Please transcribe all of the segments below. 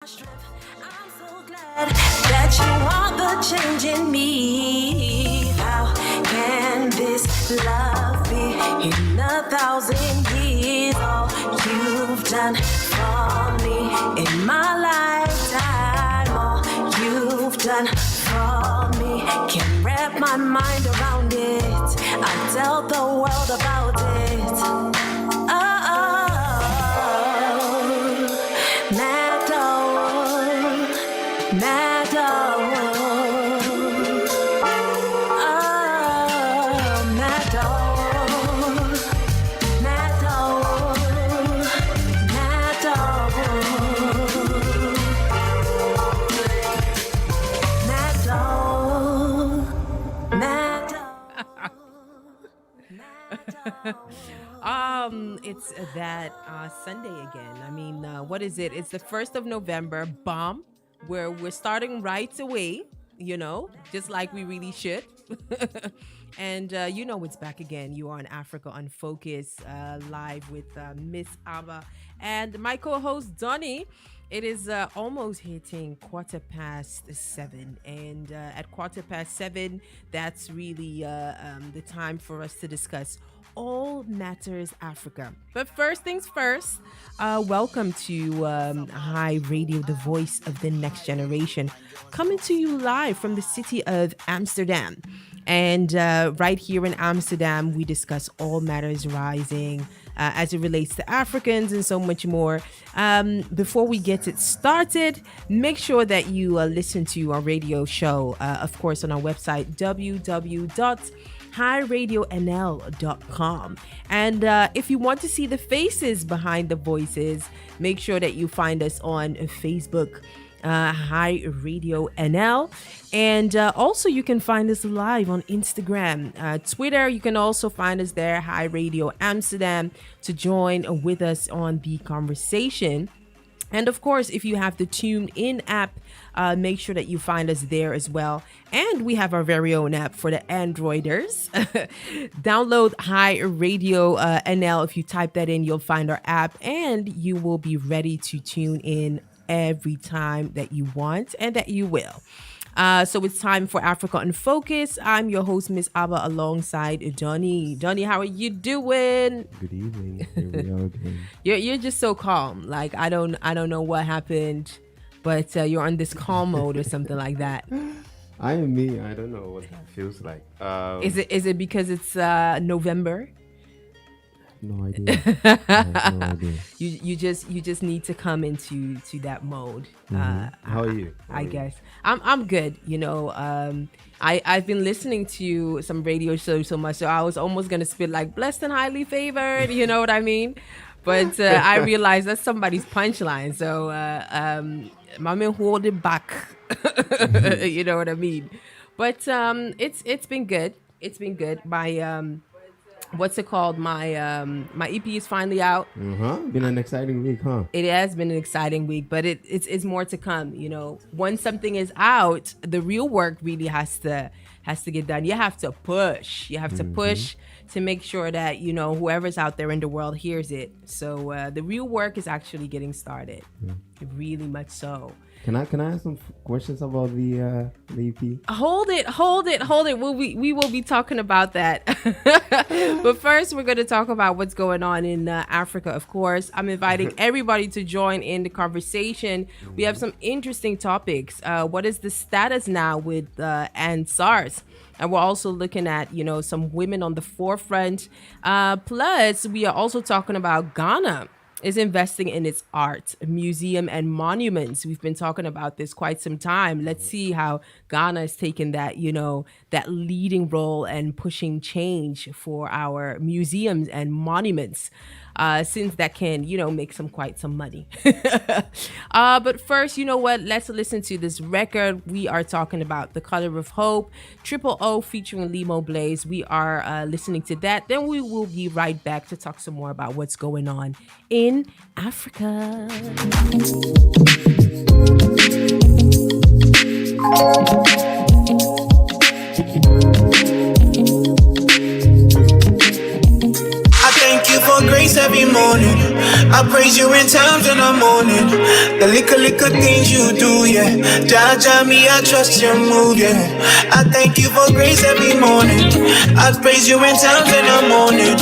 I'm so glad that you are the change in me. How can this love be in 1,000 years? All you've done for me in my lifetime, all you've done for me, can't wrap my mind around it. I tell the world about it. It's that Sunday again. I mean, what is it? It's the 1st of November, bomb, where we're starting right away, just like we really should. And it's back again. You are on Africa on Focus, live with Miss.ABA and my co-host Donnie. It is almost hitting 7:15, and at 7:15, that's really the time for us to discuss all matters Africa. But first things first, welcome to Hi Radio, the voice of the next generation, coming to you live from the city of Amsterdam. And right here in Amsterdam, we discuss all matters rising as it relates to Africans and so much more. Before we get it started, make sure that you listen to our radio show, of course, on our website, www.HiRadioNl.com. And if you want to see the faces behind the voices, make sure that you find us on Facebook, HiRadioNL. And also you can find us live on Instagram, Twitter. You can also find us there, Hi Radio Amsterdam, to join with us on the conversation. And of course, if you have the TuneIn app, make sure that you find us there as well. And we have our very own app for the Androiders. Download Hi Radio NL. If you type that in, you'll find our app, and you will be ready to tune in every time that you want and that you will. So it's time for Africa on Focus. I'm your host, Miss.ABA, alongside Donnie. Donnie, how are you doing? Good evening. Here we are again. You're just so calm. Like I don't know what happened, but you're on this calm mode or something like that. I am me. I don't know what that feels like. Is it because it's November? No idea. I have no idea. You just need to come into that mode. How are you? I guess I'm good. I've been listening to some radio shows so much, so I was almost gonna spit like blessed and highly favored. You know what I mean? But I realized that's somebody's punchline. So Mama hold it back. You know what I mean? But it's been good. It's been good. My what's it called? My my EP is finally out. Been an exciting week, huh? It has been an exciting week, but it's more to come. Once something is out, the real work really has to get done. You have to push. You have to push to make sure that whoever's out there in the world hears it. So the real work is actually getting started. Really much so. Can I ask some questions about the EP? Hold it. We will be talking about that. But first, we're going to talk about what's going on in Africa, of course. I'm inviting everybody to join in the conversation. We have some interesting topics. What is the status now with SARS? And we're also looking at, some women on the forefront. Plus, we are also talking about Ghana is investing in its art, museum, and monuments. We've been talking about this quite some time. Let's see how Ghana is taking that, that leading role and pushing change for our museums and monuments, since that can, make quite some money. But first, you know what? Let's listen to this record. We are talking about The Color of Hope, Triple O featuring Limo Blaze. We are listening to that. Then we will be right back to talk some more about what's going on in Africa. I thank you for grace every morning. I praise you in times in the morning. The little things you do, yeah. Jaja me, I trust your move, yeah. I thank you for grace every morning. I praise you in times in the morning.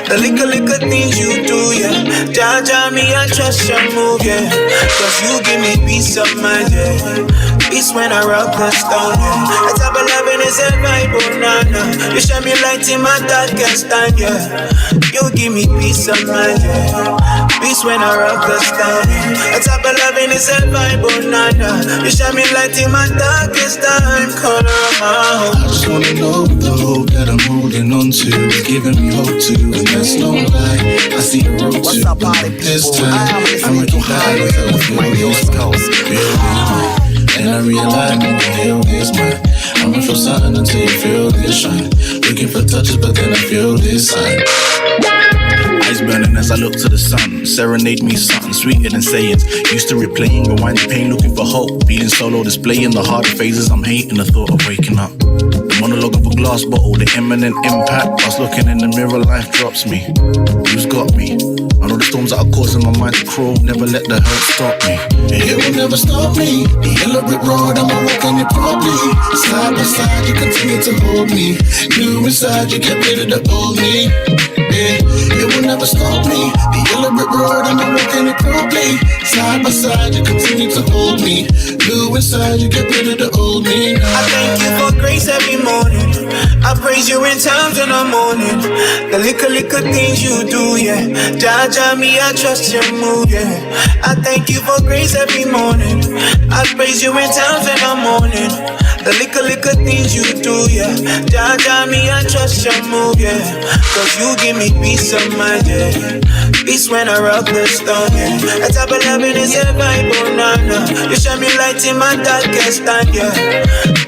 The little things you do, yeah. Jaja me, I trust your move, yeah. Cause you give me peace of mind, yeah. Peace when I rock the stone, yeah. A type of loving is a vibe, oh, nana. You shine me light in my darkest time, yeah. You give me peace of mind, yeah. Peace when I rock the stone, yeah. A type of loving is a vibe, oh, nana. You shine me light in my darkest time, color of my heart. I just wanna know the hope that I'm holding on to is giving me hope too, and that's no lie. I see a road to, but this time I'm looking high with my East Coast. And I realize when the hell is mine. I'ma feel something until you feel this shine. Looking for touches, but then I feel this sign. Eyes burning as I look to the sun. Serenade me something sweeter than sayings. Used to replaying, rewinding pain, looking for hope. Feeling solo, displaying the harder phases. I'm hating the thought of waking up. The monologue of a glass bottle, the imminent impact. Whilst looking in the mirror, life drops me. Who's got me? I know the storms that are causing my mind to crawl. Never let the hurt stop me. It will never stop me. The yellow brick road, I'ma walk on it properly. Side by side, you continue to hold me. New inside, you get rid of the old me. It will never stop me. The yellow brick road, I'ma walk on it properly. Side by side, you continue to hold me. New inside, you get rid of the old me. I thank you for grace every morning. I praise you in times in the morning. The little things you do, yeah. Jaja me, I trust your move, yeah. I thank you for grace every morning. I praise you in times in the morning. The little things you do, yeah. Jaja me, I trust your move, yeah. Cause you give me peace of mind, yeah. Peace when I rock the stone, yeah. A type of loving is a vibe, oh, nana. You shine me light in my darkest time, yeah.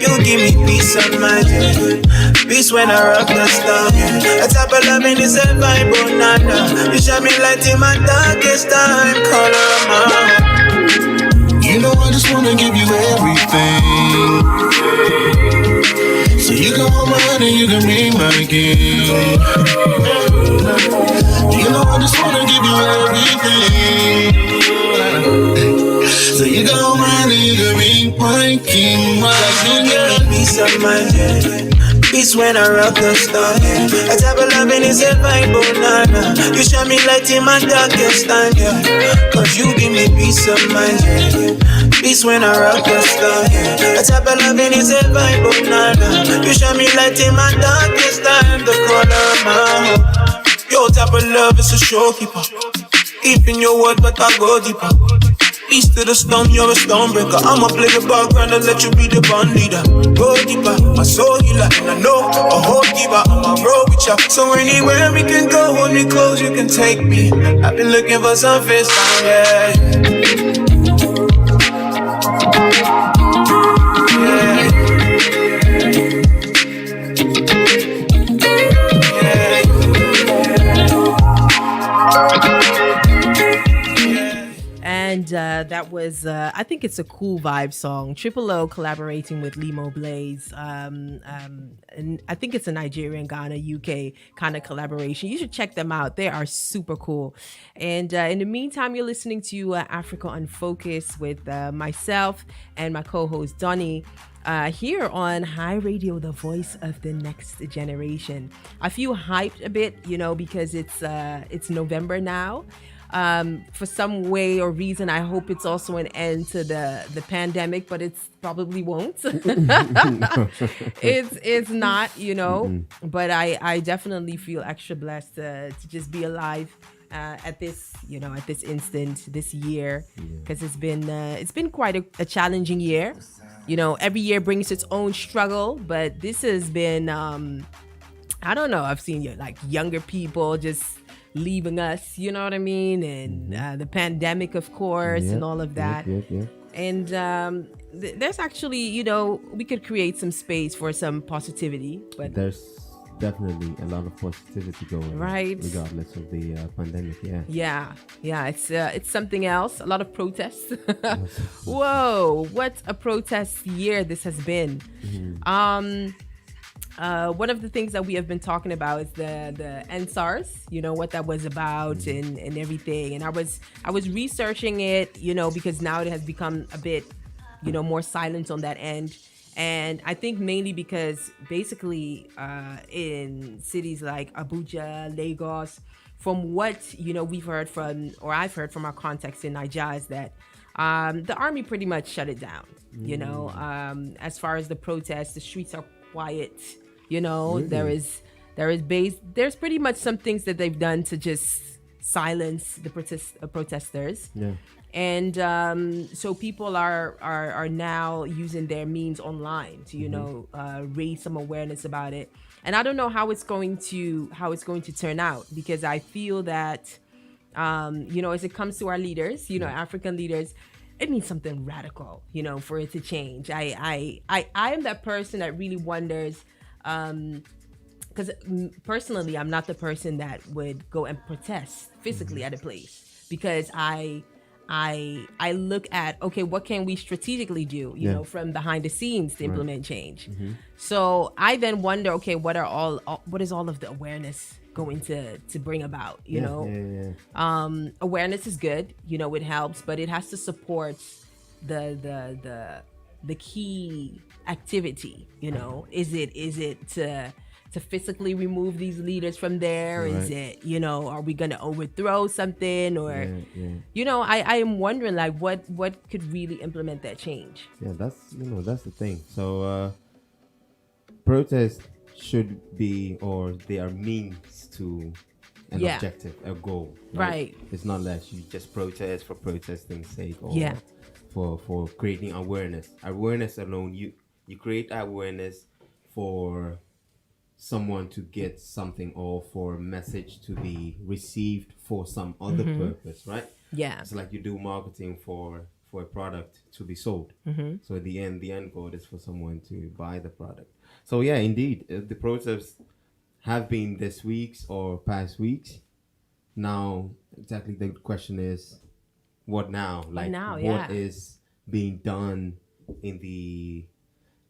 You give me peace of mind, yeah. Peace when I rock the stone, yeah. A type of loving is a vibe, oh, nana. You shine me light in my darkest time, color of my heart. You know I just wanna give you everything, so you can hold my hand and you can be my king. You know I just wanna give you everything, so you can hold my hand and you can be my king, my king. Peace of mind, yeah. Peace when I rock the star, yeah. A type of loving is a vibe, oh, nana. You shine me light in my darkest time, yeah. Cause you give me peace of mind, yeah. Peace when I rock the star, yeah. A type of loving is a vibe, oh, nana. You shine me light in my darkest time, the color of my heart. Your type of love is a showkeeper. Keeping your word, but I go deeper. East to the stone, you're a stone breaker. I'ma play the background and let you be the band leader. Go deeper, my soul healer, and I know a whole giver. I'ma roll with ya. So anywhere we can go, hold me close, you can take me. I've been looking for some face time, yeah. And that was, I think it's a cool vibe song. Triple O collaborating with Limo Blaze. And I think it's a Nigerian, Ghana, UK kind of collaboration. You should check them out. They are super cool. And in the meantime, you're listening to Africa Unfocused with myself and my co-host Donnie. Here on Hi Radio, the voice of the next generation. I feel hyped a bit, because it's November now. For some way or reason, I hope it's also an end to the pandemic, but it's probably won't. It's not, but I definitely feel extra blessed to just be alive at this instant, this year, because it's been quite a challenging year. Every year brings its own struggle, but this has been, I don't know, I've seen like younger people just leaving us, you know what I mean? And the pandemic, of course, and all of that. And there's actually, we could create some space for some positivity, but there's definitely a lot of positivity going, right, regardless of the pandemic. It's something else. A lot of protests. Whoa, what a protest year this has been. one of the things that we have been talking about is the NSARS, what that was about and everything. And I was researching it, because now it has become a bit, more silent on that end. And I think mainly because basically in cities like Abuja, Lagos, from what, we've heard from, or I've heard from our contacts in Nigeria, is that the army pretty much shut it down. As far as the protests, the streets are quiet. Really? There's pretty much some things that they've done to just silence the protesters. Yeah. And so people are now using their means online to raise some awareness about it. And I don't know how it's going to turn out, because I feel that as it comes to our leaders, African leaders, it needs something radical, for it to change. I am that person that really wonders, because personally, I'm not the person that would go and protest physically at a place, because I look at, okay, what can we strategically do, from behind the scenes to implement change. So I then wonder, okay, what is all of the awareness going to bring about, awareness is good, it helps, but it has to support the key activity, is it to physically remove these leaders from there? Right. Is it, are we going to overthrow something? Or, I am wondering, like, what could really implement that change? Yeah, that's the thing. So protests should be, or they are means to an objective, a goal. Right. It's not that you just protest for protesting's sake, or for creating awareness. Awareness alone, you create awareness for someone to get something, or for a message to be received for some other purpose, right? Yeah. It's like you do marketing for a product to be sold. So at the end goal is for someone to buy the product. So yeah, indeed, the protests have been this week's or past weeks. Now, exactly the question is, what now? Like, what is being done in the,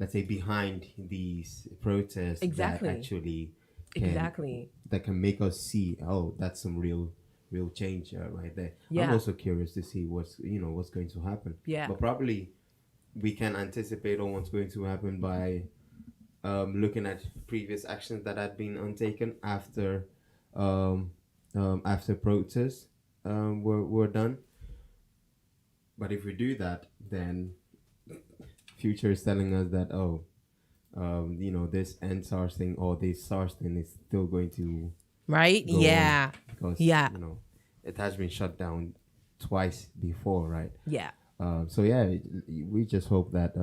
let's say, behind these protests that actually that can make us see, oh, that's some real change right there. I'm also curious to see what's going to happen. But probably we can anticipate on what's going to happen by looking at previous actions that had been undertaken after protests were done. But if we do that, then future is telling us that this NSARS thing or this SARS thing is still going to go because it has been shut down twice before, right? We just hope that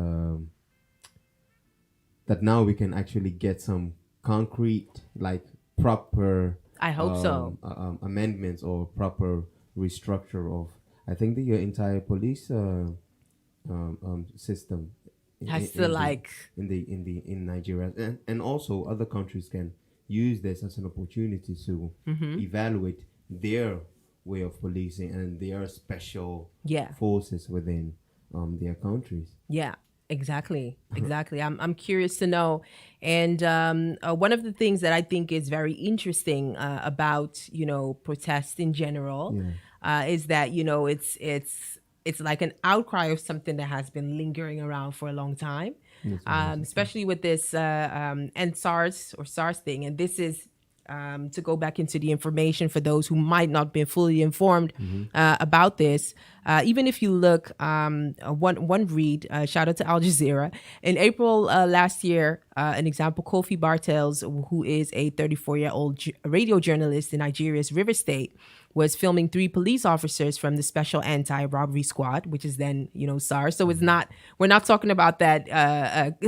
that now we can actually get some concrete, like, proper amendments or proper restructure of, I think, the entire police system in Nigeria, and also other countries can use this as an opportunity to evaluate their way of policing and their special forces within their countries. Exactly. I'm curious to know. And one of the things that I think is very interesting about protests in general is that it's like an outcry of something that has been lingering around for a long time, especially with this NSARS or SARS thing. And this is to go back into the information for those who might not be fully informed about this. Even if you look, one read, shout out to Al Jazeera. In April last year, an example, Kofi Bartels, who is a 34-year-old radio journalist in Nigeria's River State, was filming 3 police officers from the Special Anti-Robbery Squad, which is then, SARS. So we're not talking about that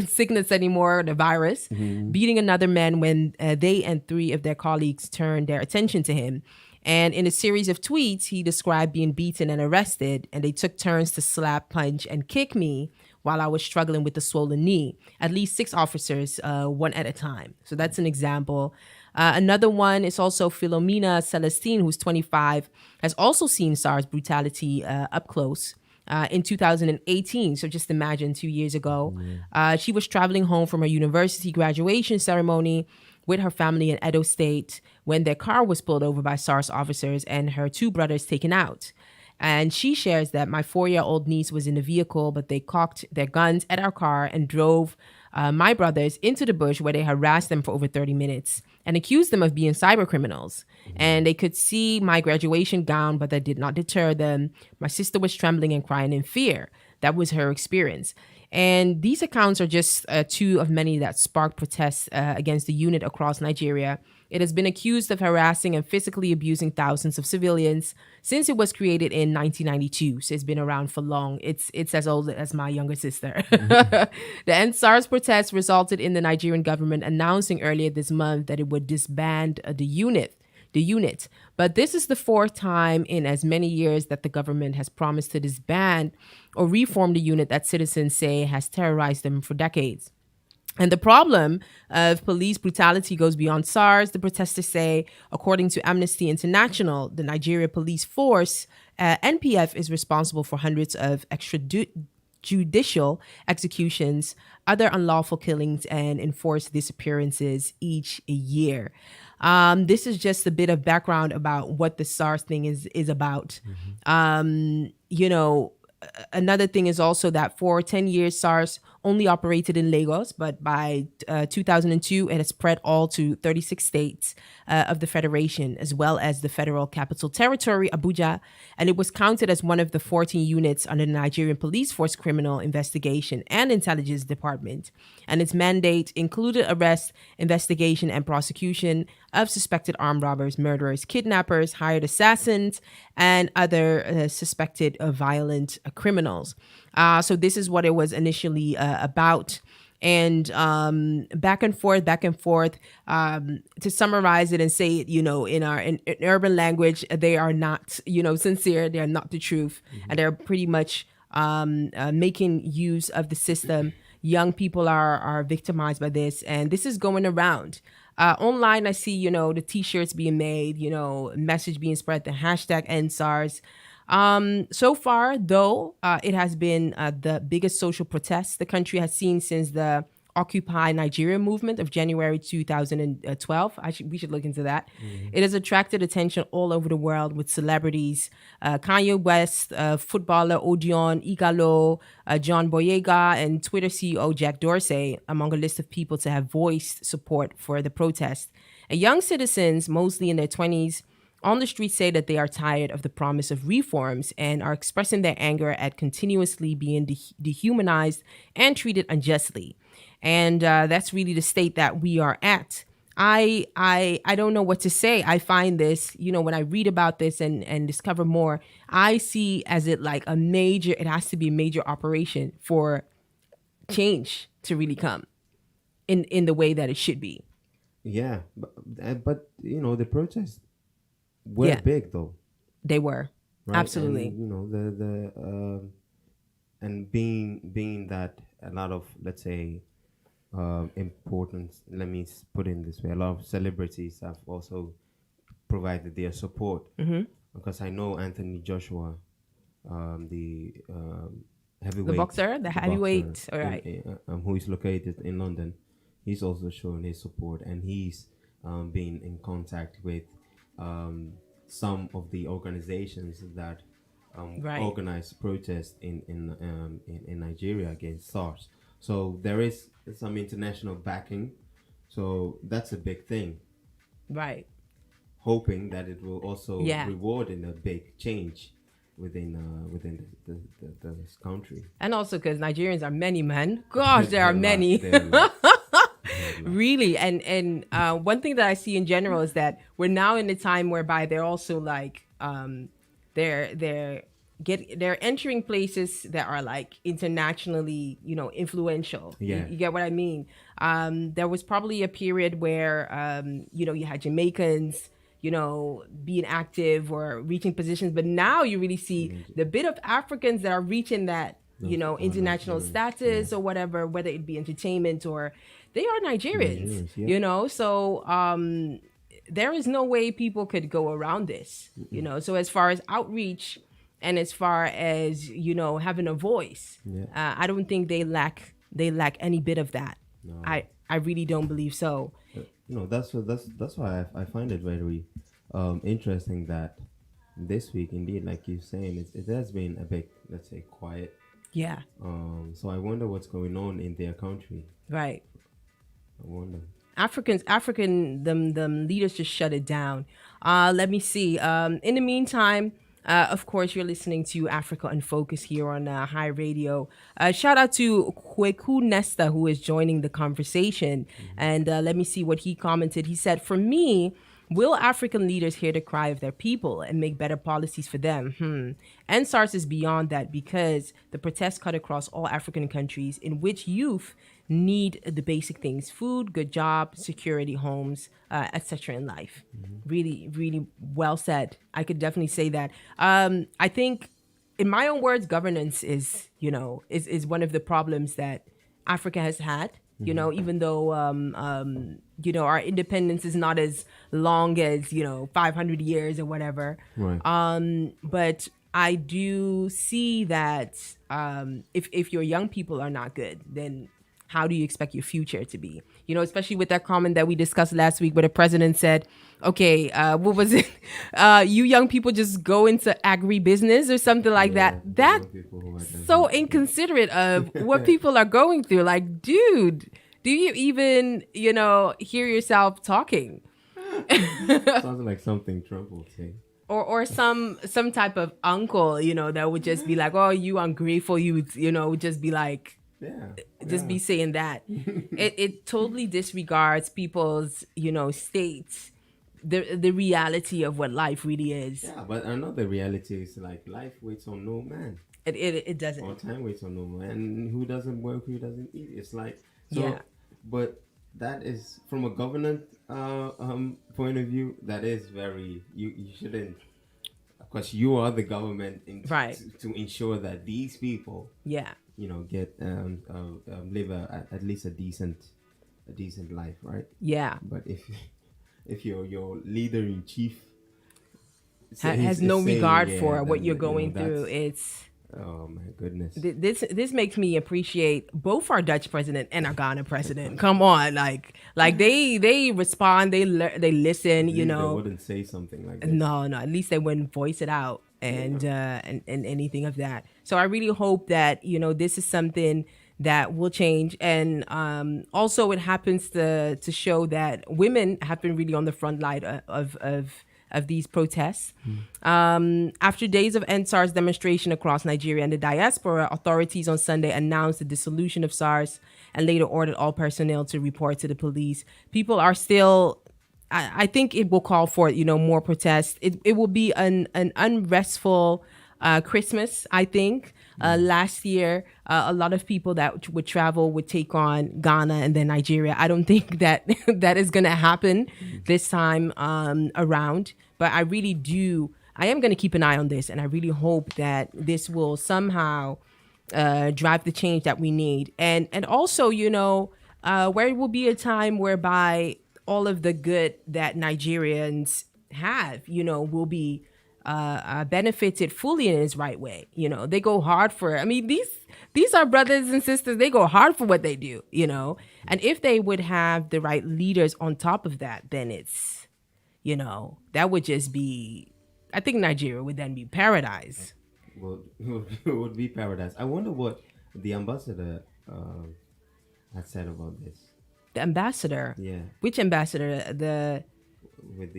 sickness anymore, the virus, beating another man when they and 3 of their colleagues turned their attention to him. And in a series of tweets, he described being beaten and arrested, and they took turns to slap, punch, and kick me while I was struggling with the swollen knee. At least 6 officers, one at a time. So that's an example. Another one is also Philomena Celestine, who's 25, has also seen SARS brutality up close. in 2018. So just imagine 2 years ago. She was traveling home from her university graduation ceremony with her family in Edo State when their car was pulled over by SARS officers and her two brothers taken out. And she shares that my 4-year-old niece was in the vehicle, but they cocked their guns at our car and drove my brothers into the bush where they harassed them for over 30 minutes and accused them of being cyber criminals. And they could see my graduation gown, but that did not deter them. My sister was trembling and crying in fear. That was her experience. And these accounts are just two of many that sparked protests against the unit across Nigeria. It has been accused of harassing and physically abusing thousands of civilians since it was created in 1992. So it's been around for long. It's as old as my younger sister. The End SARS protests resulted in the Nigerian government announcing earlier this month that it would disband the unit. But this is the fourth time in as many years that the government has promised to disband or reform the unit that citizens say has terrorized them for decades. And the problem of police brutality goes beyond SARS, the protesters say. According to Amnesty International, the Nigeria Police Force, NPF, is responsible for hundreds of extrajudicial executions, other unlawful killings, and enforced disappearances each year. This is just a bit of background about what the SARS thing is about. Another thing is also that for 10 years, SARS only operated in Lagos, but by 2002, it has spread all to 36 states of the Federation, as well as the Federal Capital Territory, Abuja, and it was counted as one of the 14 units under the Nigerian Police Force Criminal Investigation and Intelligence Department. And its mandate included arrest, investigation, and prosecution of suspected armed robbers, murderers, kidnappers, hired assassins, and other suspected violent criminals. So this is what it was initially about. And back and forth, to summarize it and say it, in urban language, they are not, sincere. They are not the truth. And they're pretty much making use of the system. Young people are victimized by this. And this is going around. Online, I see, the T-shirts being made, message being spread, the hashtag #EndSARS. So far, though, it has been the biggest social protest the country has seen since the Occupy Nigeria movement of January 2012. We should look into that. It has attracted attention all over the world with celebrities, Kanye West, footballer Odion Igalo, John Boyega, and Twitter CEO Jack Dorsey among a list of people to have voiced support for the protest. And young citizens, mostly in their 20s, on the street say that they are tired of the promise of reforms and are expressing their anger at continuously being dehumanized and treated unjustly. And that's really the state that we are at. I don't know what to say. I find this, when I read about this and discover more, I see as it like it has to be a major operation for change to really come in the way that it should be. Yeah, but the protests were big though. They were, right? Absolutely. And, and being that a lot of, let's say, importance. Let me put it this way: a lot of celebrities have also provided their support. Because I know Anthony Joshua, the heavyweight, the boxer, the heavyweight, all right, who is located in London. He's also shown his support, and he's been in contact with some of the organizations that organize protests in Nigeria against SARS. So there is some international backing. So that's a big thing. Right. Hoping that it will also reward in a big change within this country. And also because Nigerians are many, man. Gosh, there are many. Really. And one thing that I see in general is that we're now in a time whereby they're also like they're entering places that are like internationally, influential. Yeah. You get what I mean? There was probably a period where you had Jamaicans, being active or reaching positions, but now you really see the bit of Africans that are reaching that, international status or whatever, whether it be entertainment or they are Nigerians, so there is no way people could go around this, so as far as outreach, and as far as having a voice. Yeah. I don't think they lack any bit of that. No. I really don't believe so. That's why I find it very interesting that this week, indeed, like you're saying, it has been a bit, let's say, quiet. Yeah, So I wonder what's going on in their country. right. I wonder. Them leaders just shut it down. Let me see. In the meantime, of course, you're listening to Africa Unfocused here on High Radio. Shout out to Kweku Nesta, who is joining the conversation. And let me see what he commented. He said, "For me, will African leaders hear the cry of their people and make better policies for them? NSARS is beyond that because the protests cut across all African countries in which youth need the basic things: food, good job, security, homes, etc. in life." Really, really well said. I could definitely say that. I think, in my own words, governance is one of the problems that Africa has had. Even though our independence is not as long as 500 years or whatever. Right. But I do see that if your young people are not good, then how do you expect your future to be? Especially with that comment that we discussed last week where the president said, okay, what was it? You young people just go into agribusiness or something like that. That's so inconsiderate of what people are going through. Like, dude, do you even, hear yourself talking? Sounds like something Trump will say. Or some type of uncle, that would just be like, oh, you ungrateful youth, would just be like, be saying that. It totally disregards people's, states, the reality of what life really is. Yeah, but another reality is like life waits on no man. It doesn't. Or time waits on no man. And who doesn't work, who doesn't eat. It's like, so, yeah. But that is, from a government point of view, that is very, you shouldn't, of course, you are the government right. to ensure that these people, get live at least a decent life, right? Yeah. But if your leader in chief has no regard for what you're going through, it's, oh my goodness. This makes me appreciate both our Dutch president and our Ghana president. Come on, like they respond, they listen. They wouldn't say something like that. No, at least they wouldn't voice it out and anything of that. So I really hope that this is something that will change, and also it happens to show that women have been really on the front line of these protests. After days of NSARS demonstration across Nigeria and the diaspora, authorities on Sunday announced the dissolution of SARS and later ordered all personnel to report to the police. People are still, I think it will call for, more protests. It will be an unrestful Christmas, I think. Last year, a lot of people that would travel would take on Ghana and then Nigeria. I don't think that that is going to happen this time around. But I am going to keep an eye on this, and I really hope that this will somehow drive the change that we need. And also, where it will be a time whereby all of the good that Nigerians have, will be benefited fully in its right way. They go hard for it. I mean, these are brothers and sisters. They go hard for what they do, and if they would have the right leaders on top of that, then it's, that would just be, I think Nigeria would then be paradise. Well, it would be paradise. I wonder what the ambassador had said about this. The ambassador? Yeah. Which ambassador? With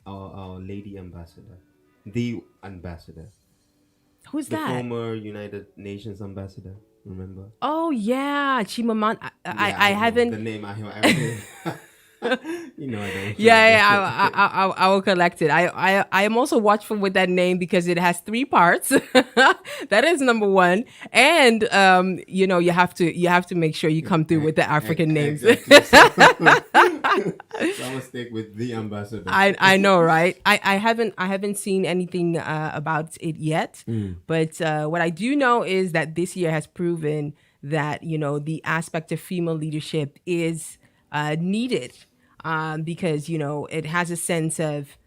our lady ambassador. The ambassador. Who's that? The former United Nations ambassador, remember? Oh, yeah. Chimamanda. I haven't... The name, I I don't. Yeah, I will collect it. I am also watchful with that name because it has 3 parts. That is number one, and you have to make sure you come through with the African names. Exactly. So I'm gonna stick with the ambassador. I know, right? I haven't seen anything about it yet, but what I do know is that this year has proven that the aspect of female leadership is needed. Because, it has a sense of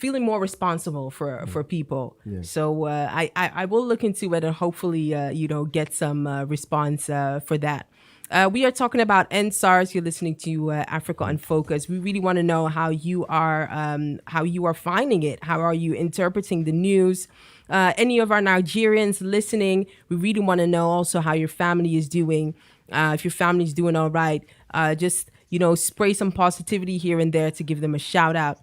feeling more responsible for people. Yeah. So I will look into it and hopefully get some response for that. We are talking about NSARS. You're listening to Africa Unfocused. We really want to know how you are finding it. How are you interpreting the news? Any of our Nigerians listening, we really want to know also how your family is doing. If your family is doing all right, just spray some positivity here and there to give them a shout out.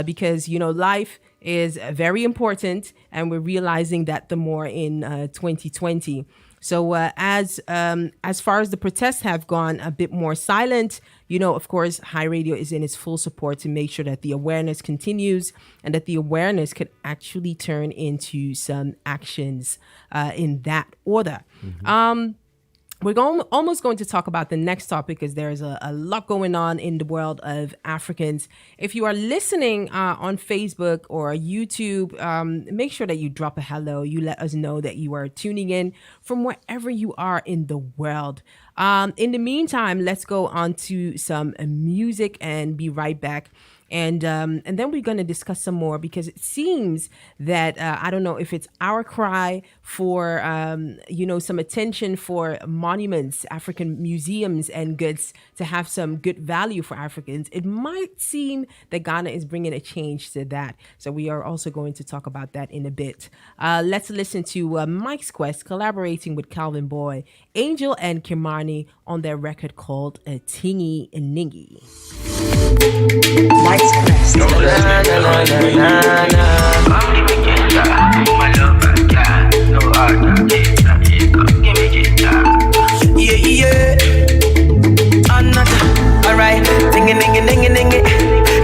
Because life is very important, and we're realizing that the more in 2020. So as far as the protests have gone a bit more silent, of course, High Radio is in its full support to make sure that the awareness continues and that the awareness could actually turn into some actions in that order. Mm-hmm. We're almost going to talk about the next topic because there's a lot going on in the world of Africans. If you are listening on Facebook or YouTube, make sure that you drop a hello. You let us know that you are tuning in from wherever you are in the world. In the meantime, let's go on to some music and be right back. And then we're going to discuss some more because it seems that, I don't know if it's our cry for, some attention for monuments, African museums and goods to have some good value for Africans. It might seem that Ghana is bringing a change to that. So we are also going to talk about that in a bit. Let's listen to Mike's Quest collaborating with Calvin Boy, Angel and Kimani on their record called Tingy Ningy. Mike's Quest. No listening to my love, no yeah. Another, alright. Dingy, dingy, dingy, dingy.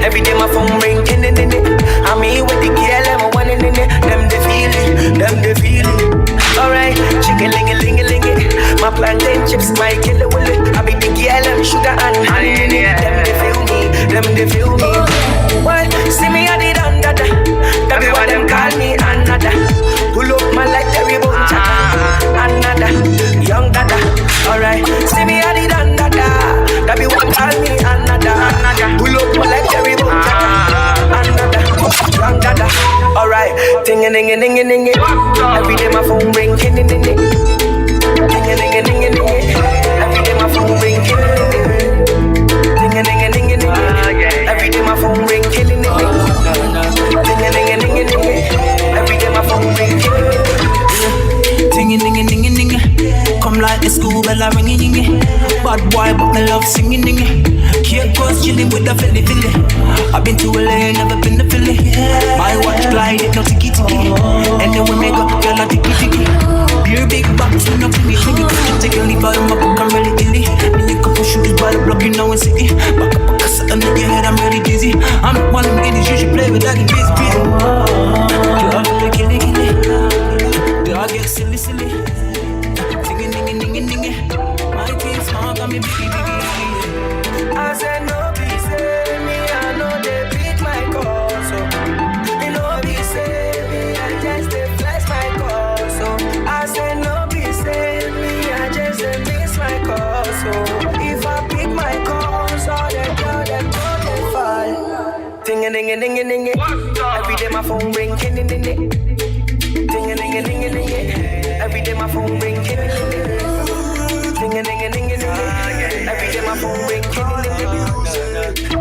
Every day my phone ring, dingy, dingy. I'm here with the girl, I'm one in it. Them the feeling. Alright, chicken, lingy, lingy, lingy. My plantain chips, my killer willy. I be the girl, I'm sugar and honey. Them they feel me. What? See me at it under. That be what them call me another. Pull up my like Terry Bone Chaka. Another young dada. Alright. See me at it under. That be what them call me another. Pull up my like Terry Bone Chaka. Another young dada. Alright. Ding a ding a ding a ding a. Every day my phone ring. Ding a ding a ding a ding a ding a. Every day my phone ring. Ding a ding a. Every day my phone ring, killing it. Ding a ding a ding a ding a. Every day my phone ring, killing it. Ding a ding a ding a ding a. Come like the school bell a ringing ding a. Bad boy but me love singing ding a. Cape Coast chilling with the Philly. I've been to LA, never been to Philly. My watch glide, it no ticky ticky. And then when me go, girl a ticky ticky. Beer big box, me no clingy. Take a leap out of my book, I'm really illy. Me you can push shoes by the block, you know it's city. Back up a cuss under your head, I'm really dizzy. I'm the one who idiots, you should play with that and busy. Do I feel like killy? Do I get silly? Ding ding. My team small, got me biggie. I said no, be say me, I know they beat my cause. So you know be say me, I just they flex my cause. So I said no, be say me, I just they miss my cause. So if I pick my cause, all them girl them don't they fall. Ding a ding a ding a ding a. Every day my phone ring, ding a ding a ding a ding a ding a ding a. Every day my phone ring, ding a ding a ding a ding a ding a. Every day my phone ring,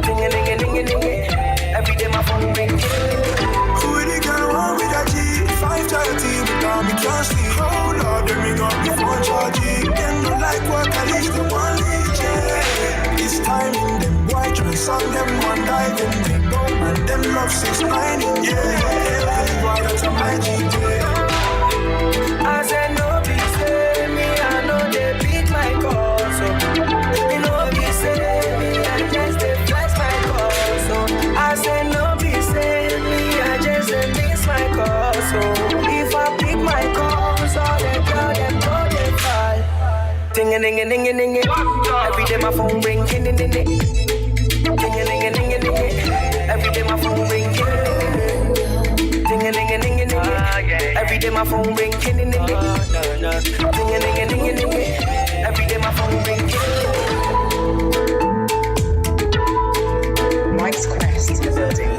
ding a ding a ding a. Every day my phone ring. Who the girl want with a G? 5:30, without me can't sleep. Oh Lord, them ring up the phone charging. Them don't like work, at least them want leech. This time in them boy try song them one dive in the bomb and them love 6ix9ine. Yeah, boy that's a my GJ. I said no, be say me, I know they beat my cause. So you know be say me, I just they flex my cause. So I said no, be say me, I just they miss my cause. So if I pick my cause, all them girl them know they fall. Ding a ding a ding a ding a. Every day my phone ring, ding a ding a ding a ding a ding a ding a. Every day my phone ring, ding a ding a ding a ding a ding a. Every day my phone ring, ding a ding a ding a ding a ding a. Every day my phone ring. Mike's Quest in the building.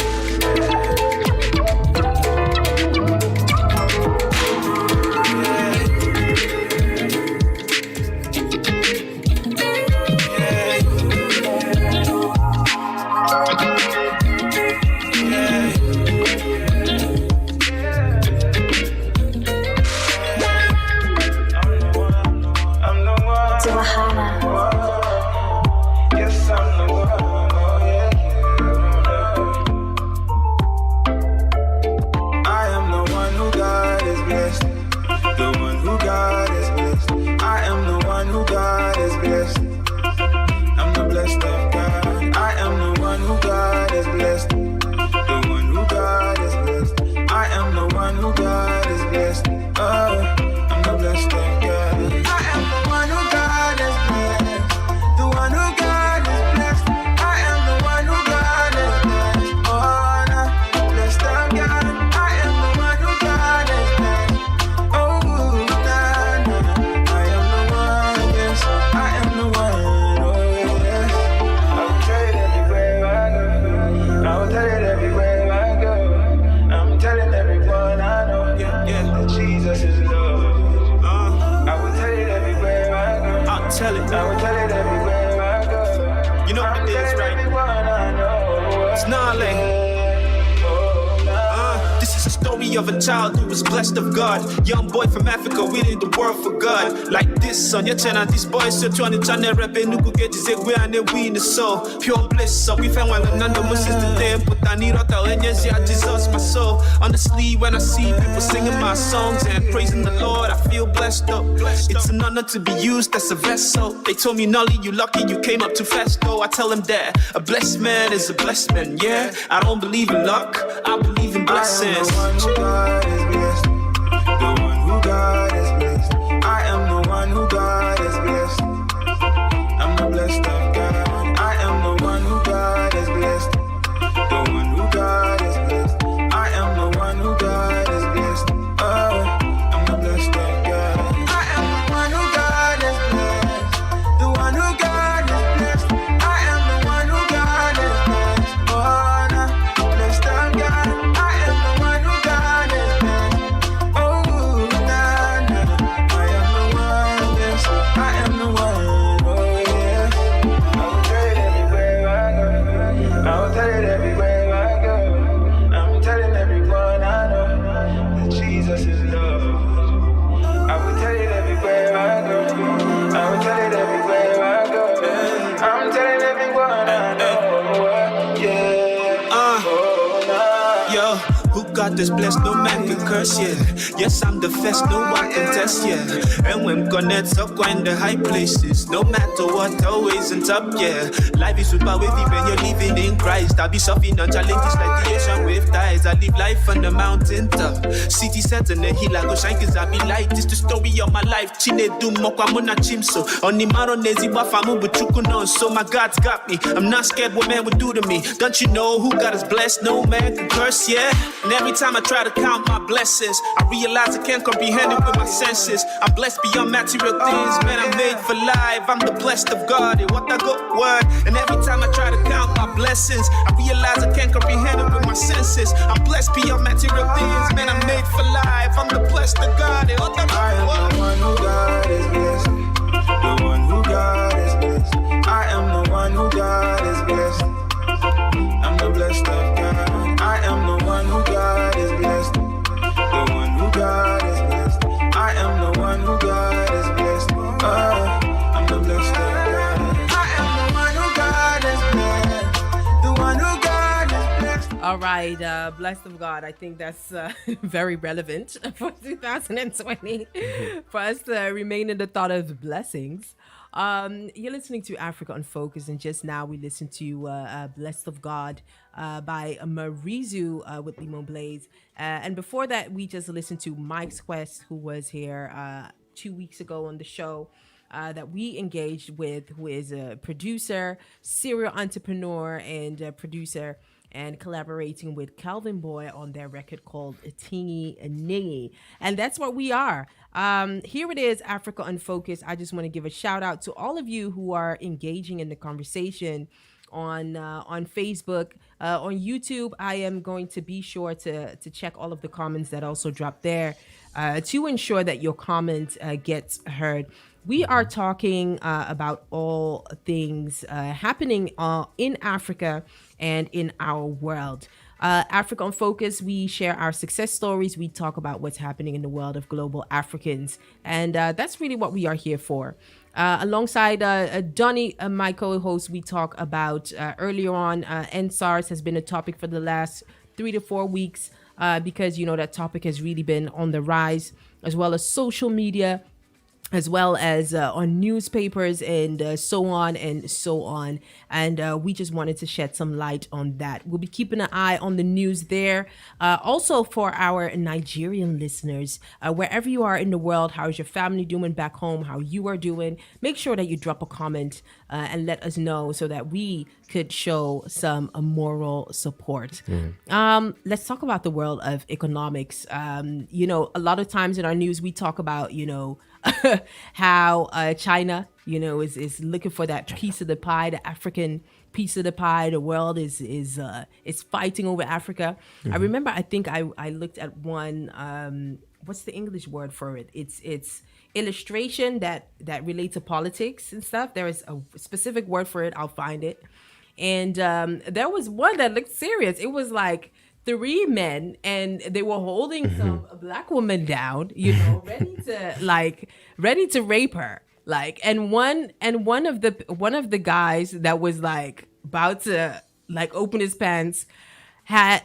tell it. I will tell it everywhere I go. You know what it is, right? It's gnarly. This is a story of a child who was blessed of God. Young boy from Africa, winning the world for God. Like this on your channel, these boys are trying to channel rapping. Who could get his egg and they win the soul. Pure bliss, so we found one another. Most is the day, but I need out and yes, yeah, Jesus, my soul. Honestly, when I see people singing my songs and praising the Lord, I feel blessed up. It's an honor to be used as a vessel. They told me, Nolly, you lucky you came up too fast, though. I tell them that a blessed man is a blessed man, yeah. I don't believe in luck, I believe in blessings. The one who God is blessed. The one who God is blessed. I am the one who God is blessed. I'm the blessed of God. I am the one who God is blessed. The one who God is blessed. I am the one who God is blessed. Oh, I'm the blessed of God. I am the one who God is blessed. The one who God is blessed. I am the one who God is blessed. Oh, nah, blessed of God. This blessed, no man can curse, yeah. Yes, I'm the best, no one can test, yeah. And when connects up in the high places, no matter what, always on top, yeah. Life is super wavy when you're living in Christ. I'll be surfing on challenges like the ocean wave tides. I live life on the mountain top. City set and the hill, I go shine cause I be light. This the story of my life. Chine do mokwa muna chimso. On the maro nezi wafamu buchukunon. So my God's got me. I'm not scared what man would do to me. Don't you know who God is blessed? No man can curse, yeah. And every time I try to count my blessings, I realize I can't comprehend it with my senses. I'm blessed beyond material things, man, I'm made for life. I'm the blessed of God, and what I got word. And every time I try to count my blessings, I realize I can't comprehend it with my senses. I'm blessed beyond material things, man, I'm made for life. I'm the blessed of God, and what I got word. The one who God is blessed. The one who God is blessed. I am the one who God is blessed. I'm the blessed of God. I am the one who God is blessed. The one who God is blessed. I am the one who God is blessed. Oh, I'm the blessed of God. I am the one who God is blessed. The one who God is blessed. All right, blessed of God. I think that's very relevant for 2020 for us to remain in the thought of blessings. You're listening to Africa on Focus, and just now we listened to Blessed of God by Marizu with Limon Blaze. And before that, we just listened to Mike's Quest, who was here 2 weeks ago on the show that we engaged with, who is a producer, serial entrepreneur, and producer, and collaborating with Calvin Boy on their record called Tingy Ningy. And that's what we are. Here it is, Africa Unfocused. I just want to give a shout out to all of you who are engaging in the conversation on Facebook, on YouTube. I am going to be sure to check all of the comments that also drop there to ensure that your comment gets heard. We are talking about all things happening in Africa and in our world. Africa on Focus, we share our success stories. We talk about what's happening in the world of global Africans. And that's really what we are here for. Alongside Donnie, my co-host, we talk about earlier on, NSARS has been a topic for the last 3 to 4 weeks because, you know, that topic has really been on the rise, as well as social media, as well as on newspapers and so on and so on. And we just wanted to shed some light on that. We'll be keeping an eye on the news there. Also for our Nigerian listeners, wherever you are in the world, how's your family doing back home, how you are doing, make sure that you drop a comment and let us know so that we could show some moral support. Let's talk about the world of economics. You know, a lot of times in our news, we talk about, you know, how China, you know, is looking for that piece of the pie, the African piece of the pie. The world is fighting over Africa. I remember, I think I looked at one. What's the English word for it? It's illustration that relate to politics and stuff. There is a specific word for it. I'll find it. And there was one that looked serious. It was like three men, and they were holding some a black woman down, ready to rape her. Like, and one of the guys that was like about to like open his pants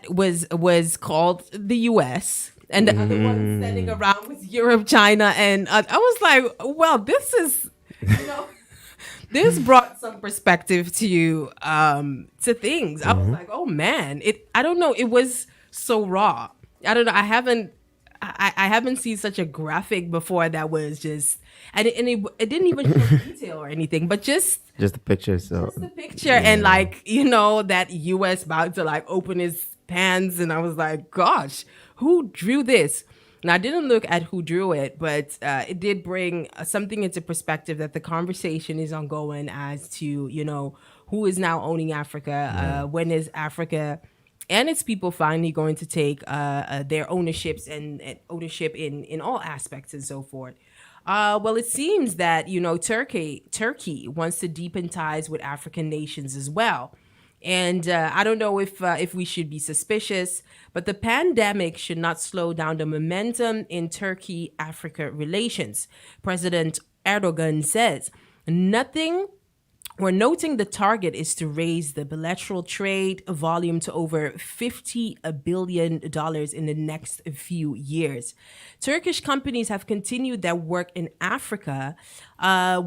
was called the U.S. and the other one standing around was Europe, China, and I was like, well, this is, this brought some perspective to things. I was like, oh man, I don't know, it was so raw. I don't know. I haven't seen such a graphic before that was just, and it didn't even show detail or anything, but just the picture. So just the picture, and like, that US about to like open his pants, and I was like, gosh, who drew this? And I didn't look at who drew it, but it did bring something into perspective that the conversation is ongoing as to, who is now owning Africa. When is Africa and its people finally going to take their ownerships and ownership in all aspects and so forth? Well, it seems that, Turkey wants to deepen ties with African nations as well. And I don't know if we should be suspicious, but the pandemic should not slow down the momentum in Turkey-Africa relations. President Erdogan says, we're noting the target is to raise the bilateral trade volume to over $50 billion in the next few years. Turkish companies have continued their work in Africa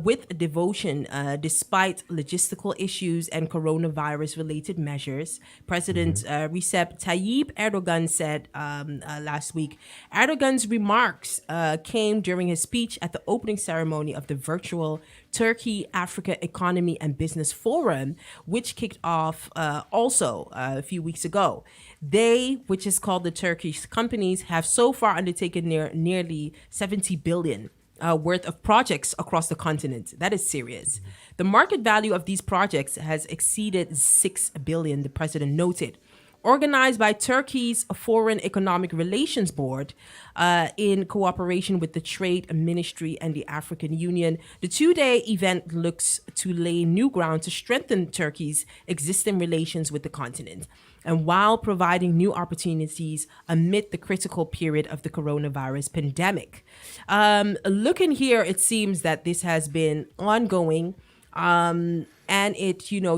with devotion despite logistical issues and coronavirus-related measures. President Recep Tayyip Erdogan said last week. Erdogan's remarks came during his speech at the opening ceremony of the virtual Turkey Africa Economy and Business Forum, which kicked off also a few weeks ago. They, which is called the Turkish companies, have so far undertaken nearly 70 billion worth of projects across the continent. That is serious. The market value of these projects has exceeded 6 billion, the president noted. Organized by Turkey's Foreign Economic Relations Board in cooperation with the Trade Ministry and the African Union, the two-day event looks to lay new ground to strengthen Turkey's existing relations with the continent, and while providing new opportunities amid the critical period of the coronavirus pandemic. Looking here, it seems that this has been ongoing, and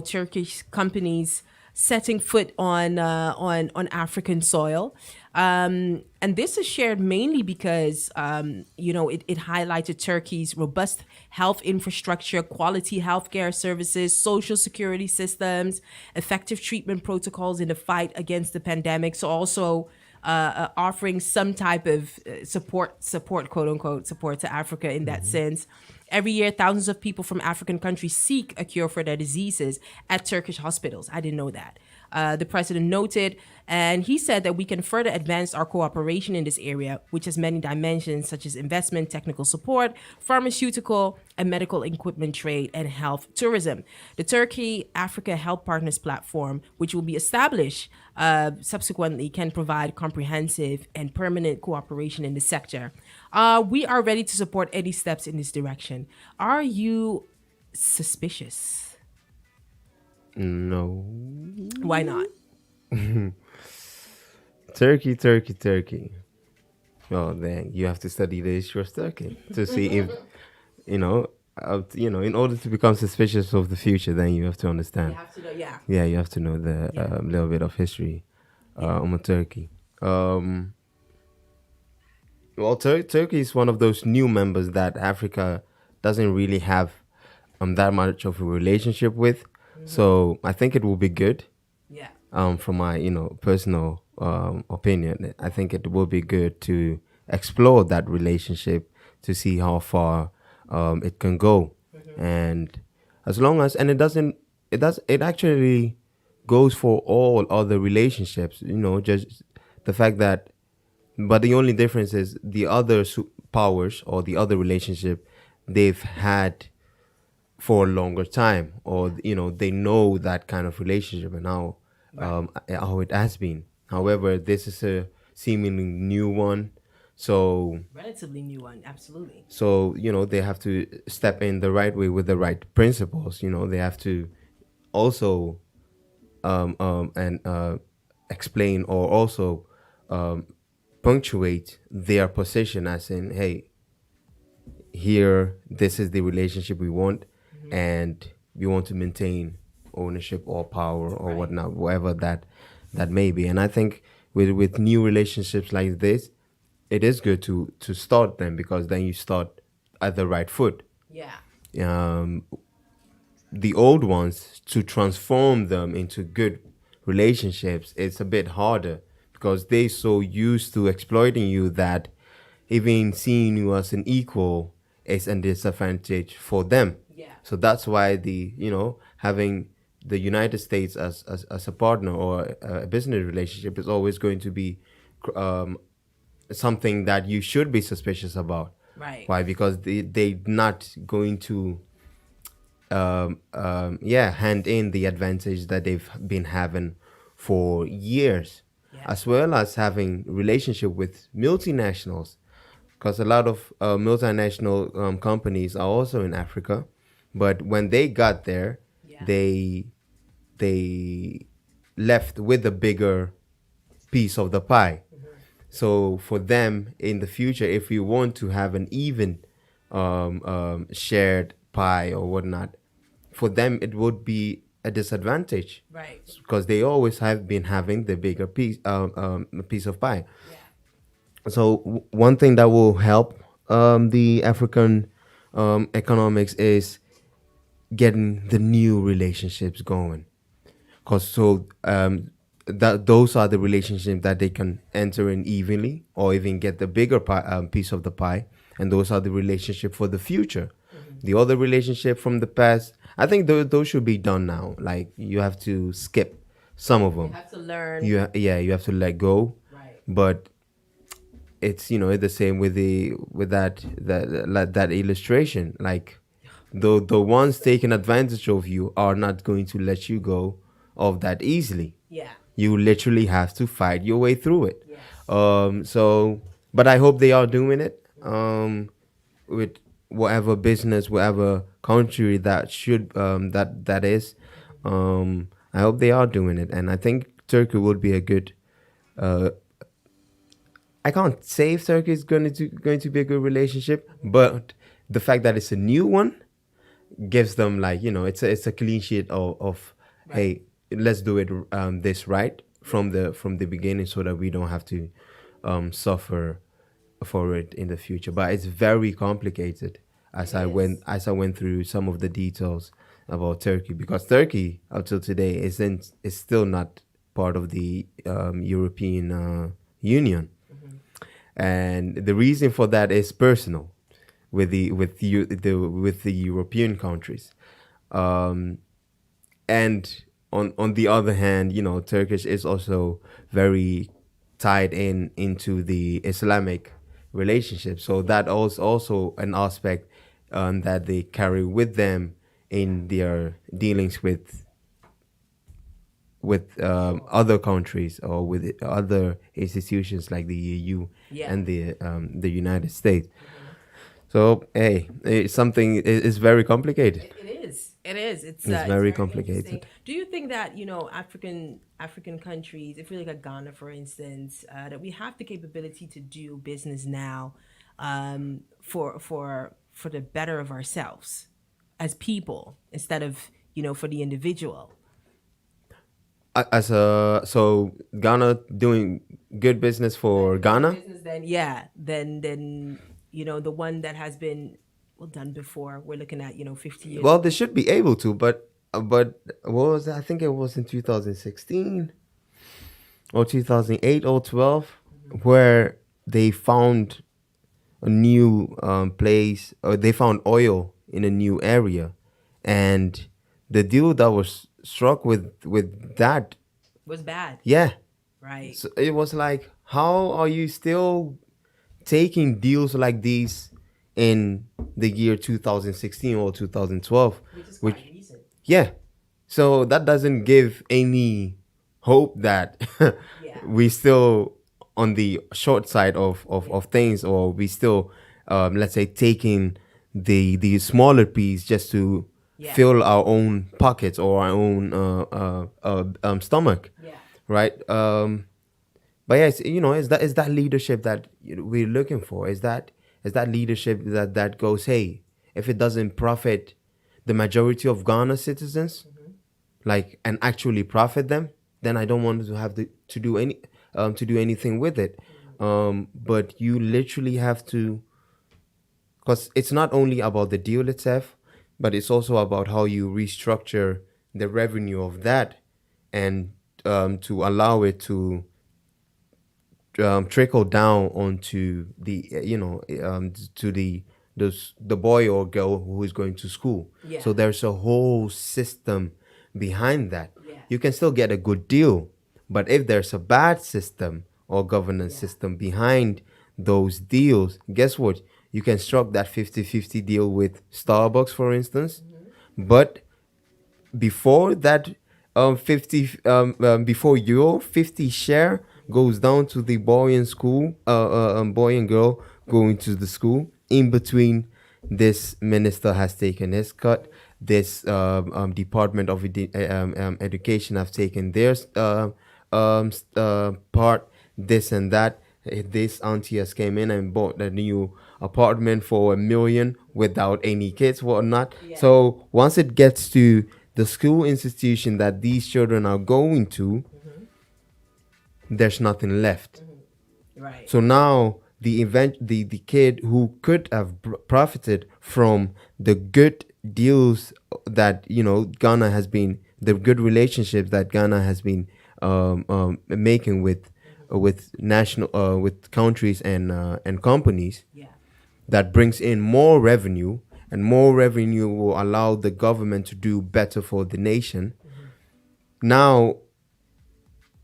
Turkish companies setting foot on African soil. And this is shared mainly because, it highlighted Turkey's robust health infrastructure, quality healthcare services, social security systems, effective treatment protocols in the fight against the pandemic. So also offering some type of support, quote unquote, support to Africa in that sense. Every year, thousands of people from African countries seek a cure for their diseases at Turkish hospitals. I didn't know that. The president noted, and he said that we can further advance our cooperation in this area, which has many dimensions such as investment, technical support, pharmaceutical and medical equipment trade, and health tourism. The Turkey Africa Health Partners Platform, which will be established subsequently, can provide comprehensive and permanent cooperation in the sector. We are ready to support any steps in this direction. Are you suspicious? No. Why not? Turkey. Oh, then you have to study the history of Turkey to see if, in order to become suspicious of the future, then you have to understand. You have to know, yeah. Yeah, you have to know the little bit of history on Turkey. Turkey is one of those new members that Africa doesn't really have that much of a relationship with. So I think it will be good. Yeah. From my personal opinion, I think it will be good to explore that relationship to see how far it can go, and as long as it actually goes for all other relationships. Just the fact that, but the only difference is the other powers or the other relationship they've had for a longer time, or they know that kind of relationship and how it has been. However, this is a seemingly new one, So Relatively new one, absolutely. so they have to step in the right way with the right principles. They have to also and explain, or also um, punctuate their position, as in, hey, here, this is the relationship we want, and we want to maintain ownership or power or whatnot, whatever that may be. And I think with new relationships like this, it is good to start them, because then you start at the right foot. Yeah. um, the old ones, to transform them into good relationships, it's a bit harder, because they so used to exploiting you that even seeing you as an equal is a disadvantage for them. Yeah. So that's why having the United States as a partner or a business relationship is always going to be um, something that you should be suspicious about. Right. Why? Because they're not going to hand in the advantage that they've been having for years, Yeah. as well as having relationship with multinationals, because a lot of multinational companies are also in Africa, but when they got there, Yeah. they left with a bigger piece of the pie. So for them in the future, if we want to have an even shared pie or whatnot, for them it would be a disadvantage, Right. because they always have been having the bigger piece of pie. So one thing that will help the African economics is getting the new relationships going, because that those are the relationships that they can enter in evenly, or even get the bigger piece of the pie, and those are the relationship for the future. The other relationship from the past, I think those should be done now. Like, you have to skip some of them. You have to learn. You have to let go. Right. But it's it's the same with that illustration. Like, the ones taking advantage of you are not going to let you go of that easily. Yeah. You literally have to fight your way through it. Yes. So, but I hope they are doing it. With whatever business, whatever country that should that is. I hope they are doing it, and I think Turkey would be a good. I can't say if Turkey is going to be a good relationship, but the fact that it's a new one gives them, like, it's a clean sheet of hey, let's do it this right from the beginning, so that we don't have to suffer for it in the future. But it's very complicated, as I went through some of the details about Turkey, because Turkey up till today is still not part of the European Union. And the reason for that is personal with the European countries. And on the other hand, Turkish is also very tied into the Islamic relationship. So that is also an aspect that they carry with them in their dealings with other countries, or with other institutions like the EU and the United States. So, hey, it's something is very complicated. It is. It is. It's very complicated. interesting. Do you think that African countries, if we look at Ghana, for instance, that we have the capability to do business now, for the better of ourselves as people, instead of for the individual? So Ghana doing good business for Ghana. Business, then the one that has been done before. We're looking at 50 years. Well, they should be able to, but what was that? I think it was in 2016 or 2008 or 12, where they found a new place, or they found oil in a new area, and the deal that was struck with that was bad. Yeah. Right. So it was like, how are you still taking deals like these in the year 2016 or 2012? Which is quite recent. Yeah. So that doesn't give any hope that we still on the short side of things, or we still, let's say, taking the smaller piece just to Yeah. fill our own pockets or our own stomach, Yeah. right? But yes, is that leadership that we're looking for? Is that leadership that goes, hey, if it doesn't profit the majority of Ghana citizens, like, and actually profit them, then I don't want to have to do anything with it. But you literally have to, because it's not only about the deal itself, but it's also about how you restructure the revenue of that, and to allow it to trickle down onto the to the boy or girl who is going to school. Yeah. So there's a whole system behind that. Yeah. You can still get a good deal, but if there's a bad system or governance system behind those deals, guess what? You can struck that 50-50 deal with Starbucks, for instance, but before that 50 before your 50 share goes down to the boy in school, boy and girl going to the school, in between, this minister has taken his cut, this department of education have taken their part, this and that. This auntie has came in and bought a new apartment for $1 million without any kids, whatnot. So once it gets to the school institution that these children are going to, there's nothing left. Right. So now the kid who could have profited from the good deals that Ghana has been, the good relationships that Ghana has been making with national with countries and companies, Yeah. that brings in more revenue, and more revenue will allow the government to do better for the nation. Now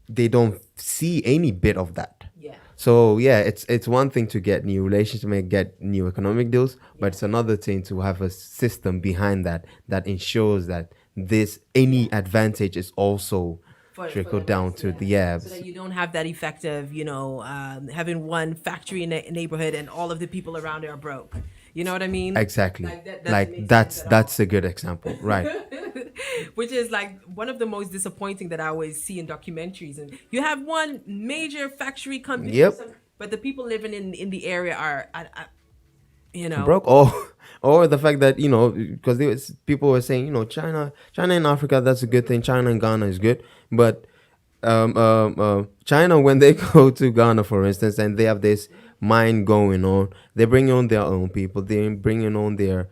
they don't see any bit of that. Yeah. So yeah, it's one thing to get new relationships, get new economic deals, but it's another thing to have a system behind that ensures that any advantage is also trickled down to the So that you don't have that effect of having one factory in a neighborhood and all of the people around it are broke. You know what I mean? Exactly. That doesn't make That's sense at all. that's a good example, right? Which is like one of the most disappointing that I always see in documentaries. And you have one major factory company, Yep. but the people living in the area are, Broke, or the fact that because people were saying China and Africa, that's a good thing. China and Ghana is good, but China, when they go to Ghana, for instance, and they have this mine going on, they bring on their own people, they bring on their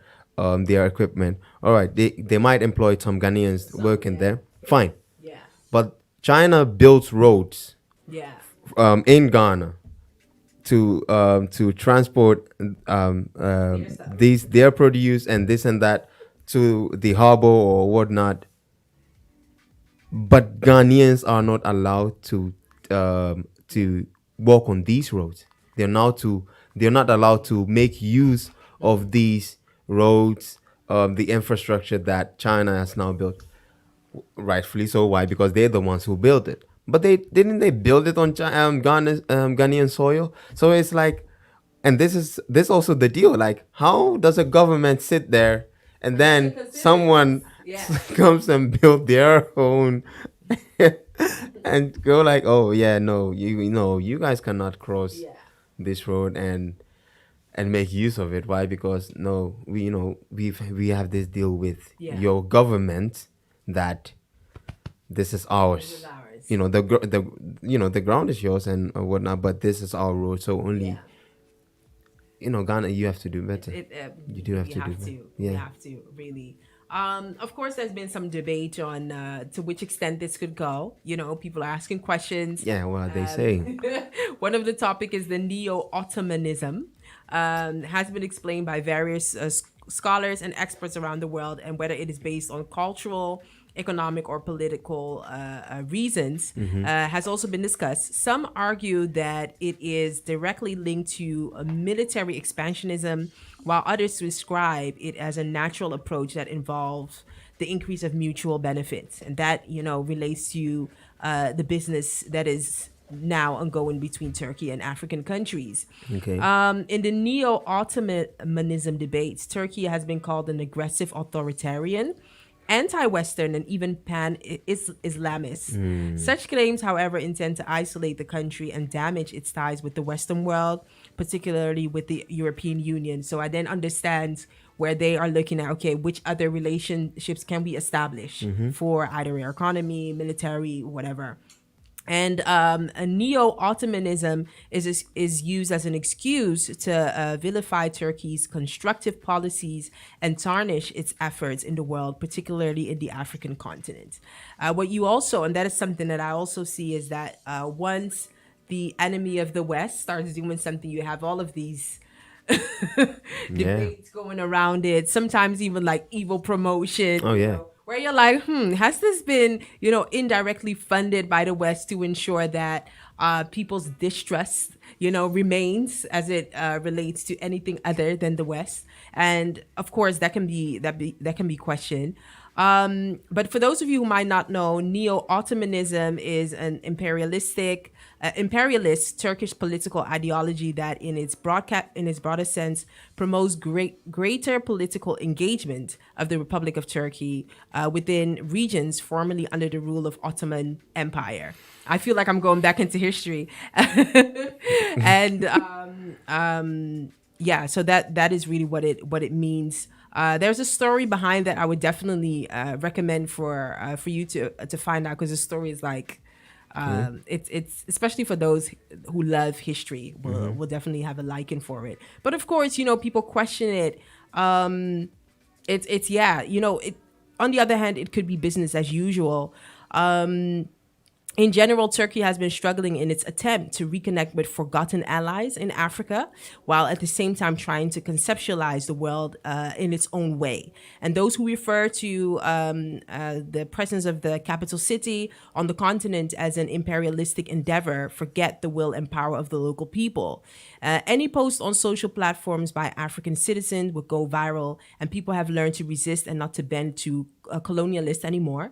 equipment. All right, they might employ some Ghanaians working there, fine. Yeah. But China builds roads Yeah. in Ghana to transport their produce and this and that to the harbor or whatnot. But Ghanaians are not allowed to walk on these roads. They're not allowed to make use of these roads, the infrastructure that China has now built. Rightfully so. Why? Because they're the ones who built it. But they build it on Ghanaian soil. So it's like, and this also the deal. Like, how does a government sit there and then someone comes and build their own and go like, oh yeah, no, you guys cannot cross this road and make use of it. Why? Because no, we have this deal with your government that this is ours. The ground is yours and whatnot, but this is our road. So only Ghana, you have to do better. You do have to do better. You have to really. Of course, there's been some debate on to which extent this could go. People are asking questions. Yeah, well, they say. One of the topic is the neo-Ottomanism. Has been explained by various scholars and experts around the world, and whether it is based on cultural, economic, or political reasons has also been discussed. Some argue that it is directly linked to military expansionism, while others describe it as a natural approach that involves the increase of mutual benefits, and that relates to the business that is now ongoing between Turkey and African countries. Okay. In the neo-Ottomanism debates, Turkey has been called an aggressive authoritarian, anti-Western, and even pan-Islamist. Such claims, however, intend to isolate the country and damage its ties with the Western world, particularly with the European Union. So I then understand where they are looking at, okay, which other relationships can we establish for either our economy, military, whatever. And a neo-Ottomanism is used as an excuse to vilify Turkey's constructive policies and tarnish its efforts in the world, particularly in the African continent. What you also, and that is something that I also see, is that once the enemy of the West starts doing something, you have all of these debates going around it, sometimes even like evil promotion. Oh, yeah. Where you're like, has this been, indirectly funded by the West to ensure that people's distrust, remains as it relates to anything other than the West? And of course, that can be questioned. But for those of you who might not know, neo-Ottomanism is an imperialist Turkish political ideology that, in its broader sense, promotes greater political engagement of the Republic of Turkey within regions formerly under the rule of Ottoman Empire. I feel like I'm going back into history, and so that is really what it means. There's a story behind that I would definitely recommend for you to find out, because the story is like it's especially for those who love history will definitely have a liking for it. But of course, people question it. On the other hand, it could be business as usual. In general, Turkey has been struggling in its attempt to reconnect with forgotten allies in Africa, while at the same time trying to conceptualize the world in its own way. And those who refer to the presence of the capital city on the continent as an imperialistic endeavor forget the will and power of the local people. Any post on social platforms by African citizens would go viral, and people have learned to resist and not to bend to colonialists anymore.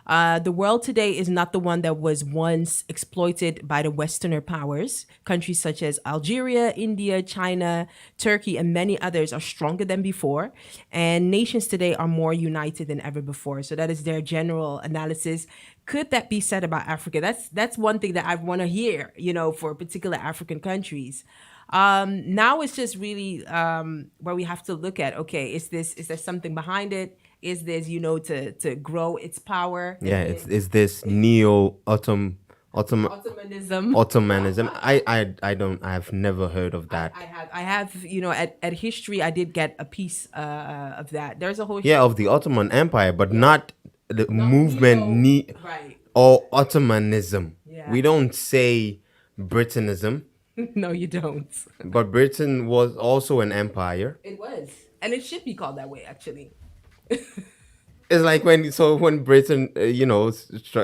The world today is not the one that was once exploited by the Westerner powers. Countries such as Algeria, India, China, Turkey, and many others are stronger than before, and nations today are more united than ever before. So that is their general analysis. Could that be said about Africa? That's one thing that I want to hear, for particular African countries. Now it's just really where we have to look at, okay, is there something behind it? Is this, to grow its power? Yeah, is this Ottomanism? I've never heard of that. I have, at history, I did get a piece of that. There's a whole of the Ottoman Empire, but not the movement right. or Ottomanism. Yeah. We don't say Britanism. No, you don't. But Britain was also an empire. It was, and it should be called that way, actually. It's like when Britain,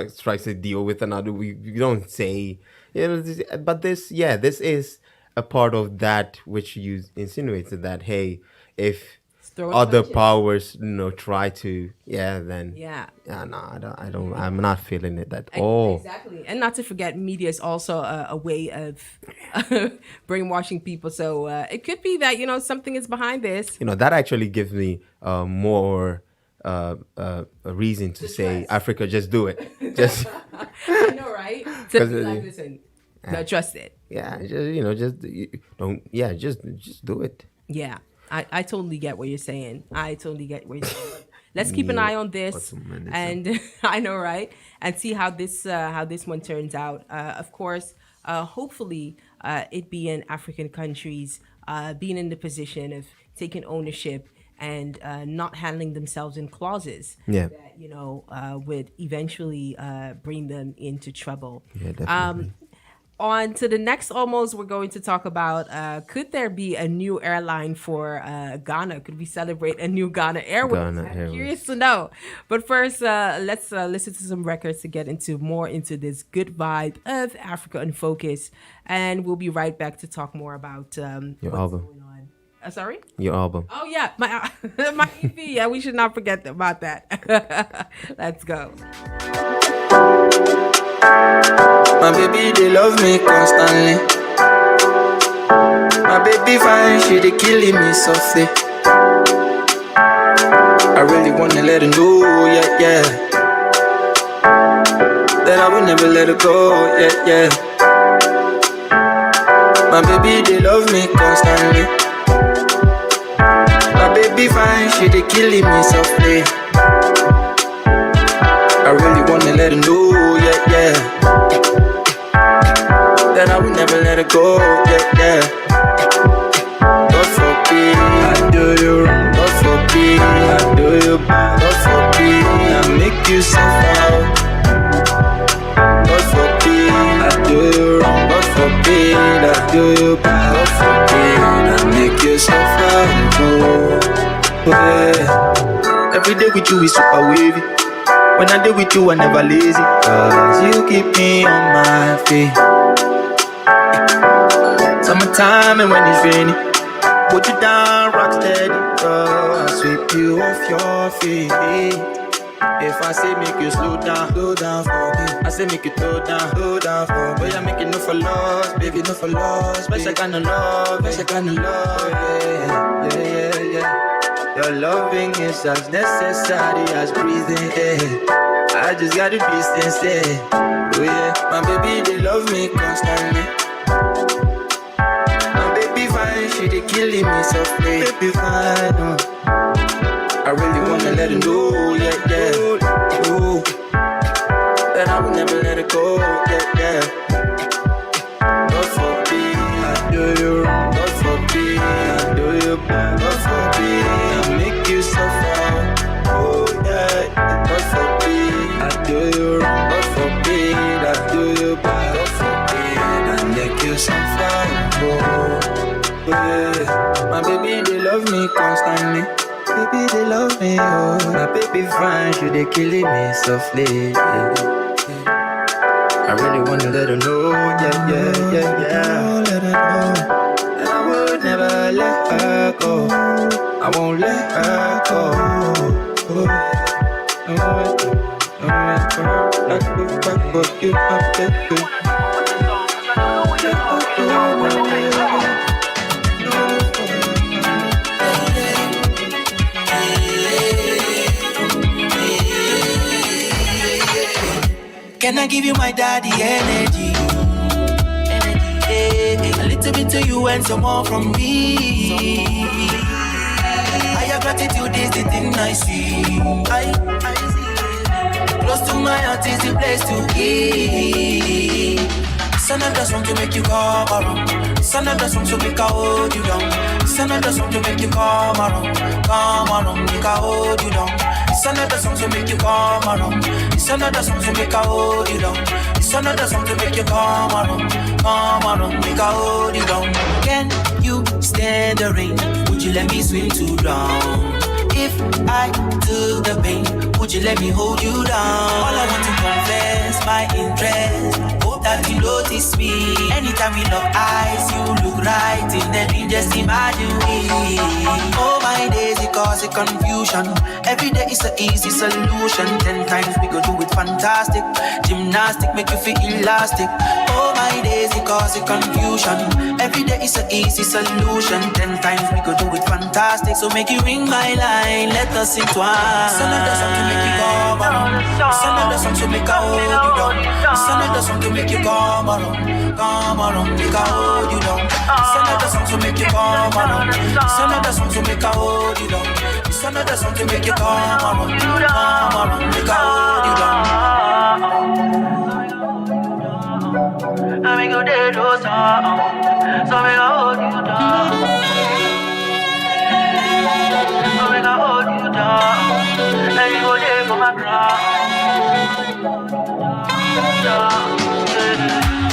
strikes a deal with another, we don't say, but this is a part of that which you insinuated that, hey, if other powers, try to, then I'm not feeling it at all. Exactly. And not to forget, media is also a way of brainwashing people. So it could be that, something is behind this. That actually gives me more a reason to say, Africa, just do it. Just I know, right? To be like, listen, no, trust it. Yeah, just do it. Yeah. I totally get what you're saying. Let's keep an eye on this, and I know, right? And see how this one turns out. Of course, hopefully, it being African countries being in the position of taking ownership and not handling themselves in clauses that would eventually bring them into trouble. Yeah, definitely. On to the next almost, we're going to talk about, could there be a new airline for Ghana? Could we celebrate a new Ghana Airways? I'm curious to know. But first, let's listen to some records to get more into this good vibe of Africa in Focus. And we'll be right back to talk more about your album. Going on. Sorry? Your album. Oh, yeah. My EP. Yeah, we should not forget about that. Let's go. My baby, they love me constantly. My baby fine, she they killing me softly. I really wanna let her know, yeah, yeah, that I will never let her go, yeah, yeah. My baby, they love me constantly. My baby fine, she they killing me softly. I really wanna let her know, yeah, yeah, that I will never let her go, yeah, yeah. God forbid I do you wrong, God forbid I do you bad, God forbid I make you suffer. God forbid I do you wrong, God forbid I do you bad, God forbid I make you suffer. Oh, yeah. Every day with you is super wavy. When I deal with you, I never lazy. Cause you keep me on my feet. Summertime and when it's raining, put you down, rock steady. I sweep you off your feet. If I say make you slow down for me. I say make you slow down for me. Boy, I make it no for loss, baby, no for loss. Special kind of love, yeah, yeah, yeah, yeah. Your loving is as necessary as breathing air. I just gotta be sincere. Oh yeah, my baby, they love me constantly. My baby fine, she they killing me softly. Baby fine, oh. I really wanna let her know, yeah, yeah. Ooh, that I will never let her go, yeah, yeah. God forbid I do you wrong, God forbid I do you bad, God forbid I make you suffer. Oh yeah, God forbid I do you wrong, God forbid I do you bad, God forbid I make you suffer. Oh yeah, my baby they love me constantly. Baby, they love me, oh. My baby fine, she they killing me softly. Yeah. I really wanna let her know, yeah, yeah, yeah, yeah. Let her know that I would never let her go. I won't let her go. Can I give you my daddy energy? A little bit to you and some more from me. I have gratitude is the thing I see. I close to my heart is the place to be. It's another song to make you come around. It's another song to make I hold you down. It's another song to make you come around, make I hold you down. It's another song to make you come around. It's another song to make I hold you down. It's another song to make you come around, make I hold you down. Can you stand the rain? Would you let me swim to drown? If I took the pain, would you let me hold you down? All I want to confess my interest. Hope that you notice me. Anytime we lock eyes, you look right in the dream. Just imagine me. Oh my days, it causes confusion. Every day is an easy solution. 10 times we go do it fantastic. Gymnastic make you feel elastic. Oh my days, it causes confusion. Every day is an easy solution. 10 times we go do it fantastic. So make you ring my line, let us sing twice. It's another song to make you come around. It's another song to make I hold you down. It's another song to make you come around, make I hold you down. It's another song to make you come around. It's another song to make I hold you down. It's another song to make you come around, make I hold you down. I make you dead, so make I hold you down. So make I hold you down. And you go there for my crown.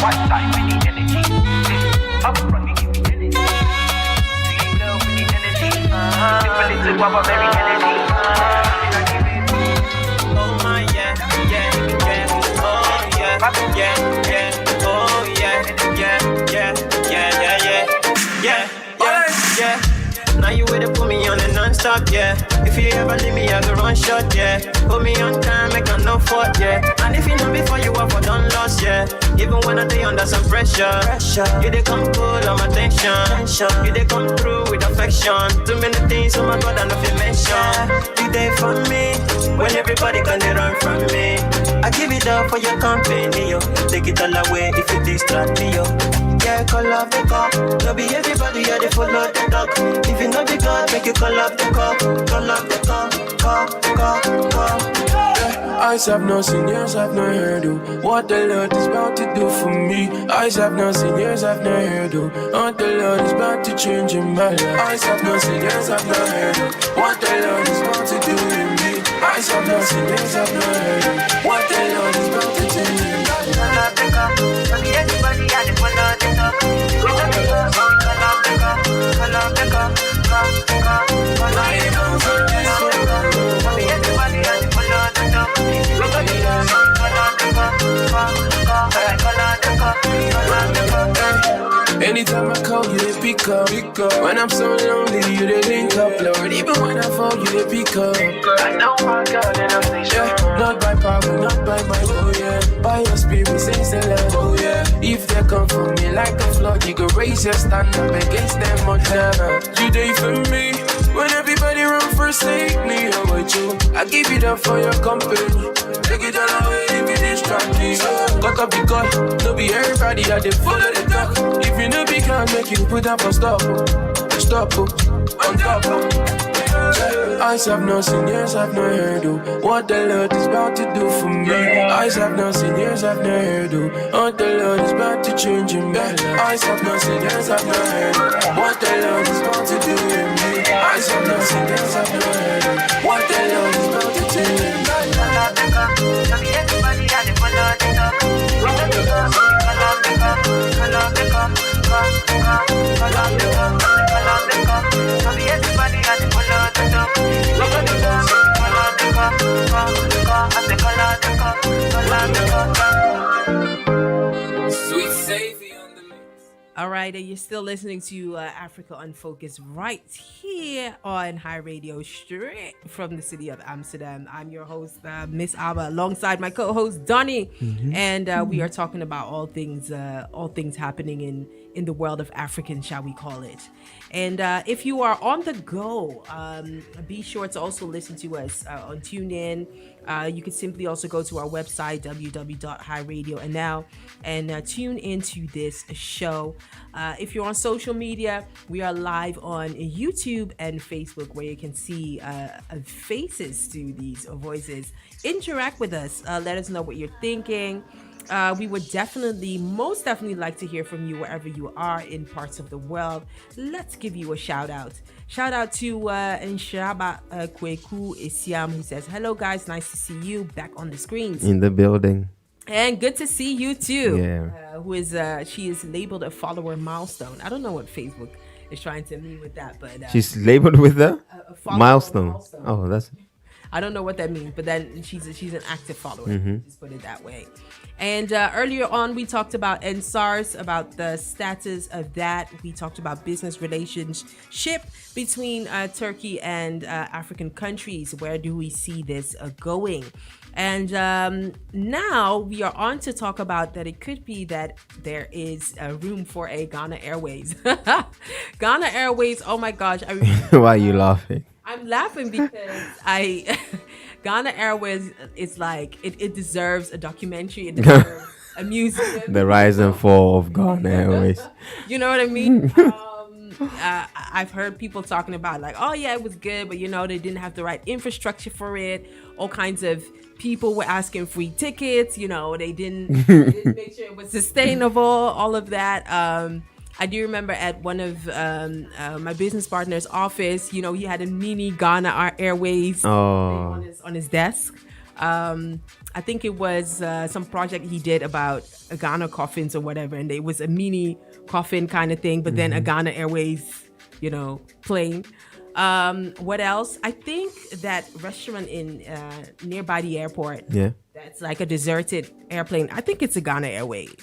One time with the energy. Up front, we give me energy. Dream love with the energy. Different little guap of every energy. Oh my yeah, yeah, yeah. Oh yeah, yeah, yeah. Oh yeah, yeah, yeah, yeah, yeah, yeah, yeah, yeah, yeah. Now you with it, put me on a non-stop, yeah. If you ever leave me, I go run short, yeah. Put me on time, make a no fault, yeah. And if you know before you up, I done lost, yeah. Even when I dey under some pressure, you dey come cool on my tension. You dey come through with affection. Too many things, oh my God, I know if you mention. You dey for me when everybody can dey run from me. I give it up for your company, yo. Take it all away if you distract me, yo. Yeah, call up the call. No be everybody, yeah, they follow the dog. If you know the God, make you call up the call. Call up the call. Eyes have not seen, ears have not heard of what the Lord is about to do for me. Eyes have not seen, ears have not heard of what the Lord is about to change in my life. Eyes have not seen, ears have not heard of what the Lord is about to do in me. Eyes have not seen, ears have not heard of what the Lord is about to do in me. Everybody had it, follow the talk. Anytime I call you, they pick up. When I'm so lonely, you they link up, Lord. Even when I fall, you they pick up. I know my God and I'm station. Yeah, not by power, not by my oh yeah. By your spirit, says the Lord, oh yeah. If they come for me like a flood, you go raise your stand up against them on time. You there for me when everybody run forsake me. How about you? I give it up for your company. Take it all away if you distract me. Got up the God, no be everybody that they follow the talk. If you know be can make you put up a stop, on top. Eyes have not seen, ears have not heard of what the Lord is about to do for me. Eyes have not seen, ears have not heard of what the Lord is about to change in me. Eyes have not seen, ears have not heard of what the Lord is about to do in me. Eyes have not seen, ears have not heard of what the Lord is about to do in me. Everybody had it, follow the talk. Everybody had it, follow the talk. Sweet Savior on the mix. All right, and you're still listening to Africa Unfocused right here on High Radio, straight from the city of Amsterdam. I'm your host, MS.ABA, alongside my co-host Donnie, and we are talking about all things happening in the world of African, shall we call it. And if you are on the go, be sure to also listen to us on TuneIn. You can simply also go to our website, www.HiRadioNl, and tune into this show. If you're on social media, we are live on YouTube and Facebook, where you can see faces to these voices. Interact with us. Let us know what you're thinking. We would most definitely like to hear from you wherever you are in parts of the world. Let's give you a shout out. Shout out to Nshaba Kweku Isiam, who says, hello guys, nice to see you back on the screens. In the building. And good to see you too. Yeah. She is labeled a follower milestone. I don't know what Facebook is trying to mean with that, but She's labeled with the follower milestone. Oh, that's... I don't know what that means, but then she's an active follower. Just put it that way. And earlier on, we talked about NSARS, about the status of that. We talked about business relationship between Turkey and African countries. Where do we see this going? And now we are on to talk about that it could be that there is a room for a Ghana Airways. Ghana Airways, oh my gosh. Why are you laughing? I'm laughing because Ghana Airways is like, it deserves a documentary. It deserves a museum. The rise and fall of Ghana Airways. You know what I mean? I've heard people talking about like, oh yeah, it was good, but they didn't have the right infrastructure for it. All kinds of people were asking free tickets. They didn't make sure it was sustainable. All of that. I do remember at one of my business partner's office, he had a mini Ghana Airways on his desk. I think it was some project he did about Ghana coffins or whatever, and it was a mini coffin kind of thing, but then a Ghana Airways, plane. What else? I think that restaurant in nearby the airport. Yeah. That's like a deserted airplane. I think it's a Ghana Airways.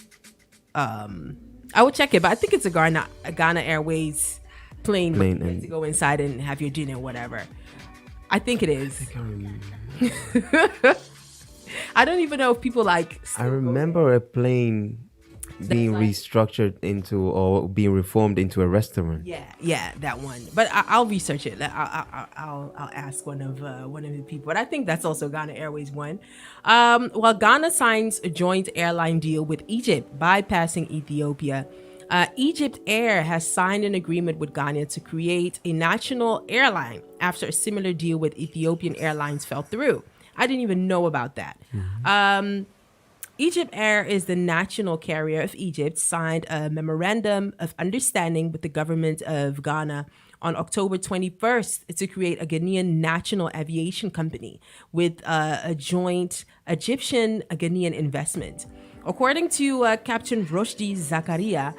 I will check it, but I think it's a Ghana Airways plane Plane where you and- get to go inside and have your dinner, whatever. I think it is. I don't even know if people like. I remember a plane being restructured into or being reformed into a restaurant. Yeah, that one. But I'll research it. I'll ask one of the people. But I think that's also Ghana Airways one. While Ghana signs a joint airline deal with Egypt, bypassing Ethiopia, Egypt Air has signed an agreement with Ghana to create a national airline after a similar deal with Ethiopian Airlines fell through. I didn't even know about that. Egypt Air is the national carrier of Egypt, signed a memorandum of understanding with the government of Ghana on October 21st to create a Ghanaian national aviation company with a joint Egyptian-Ghanaian investment. According to Captain Roshdi Zakaria,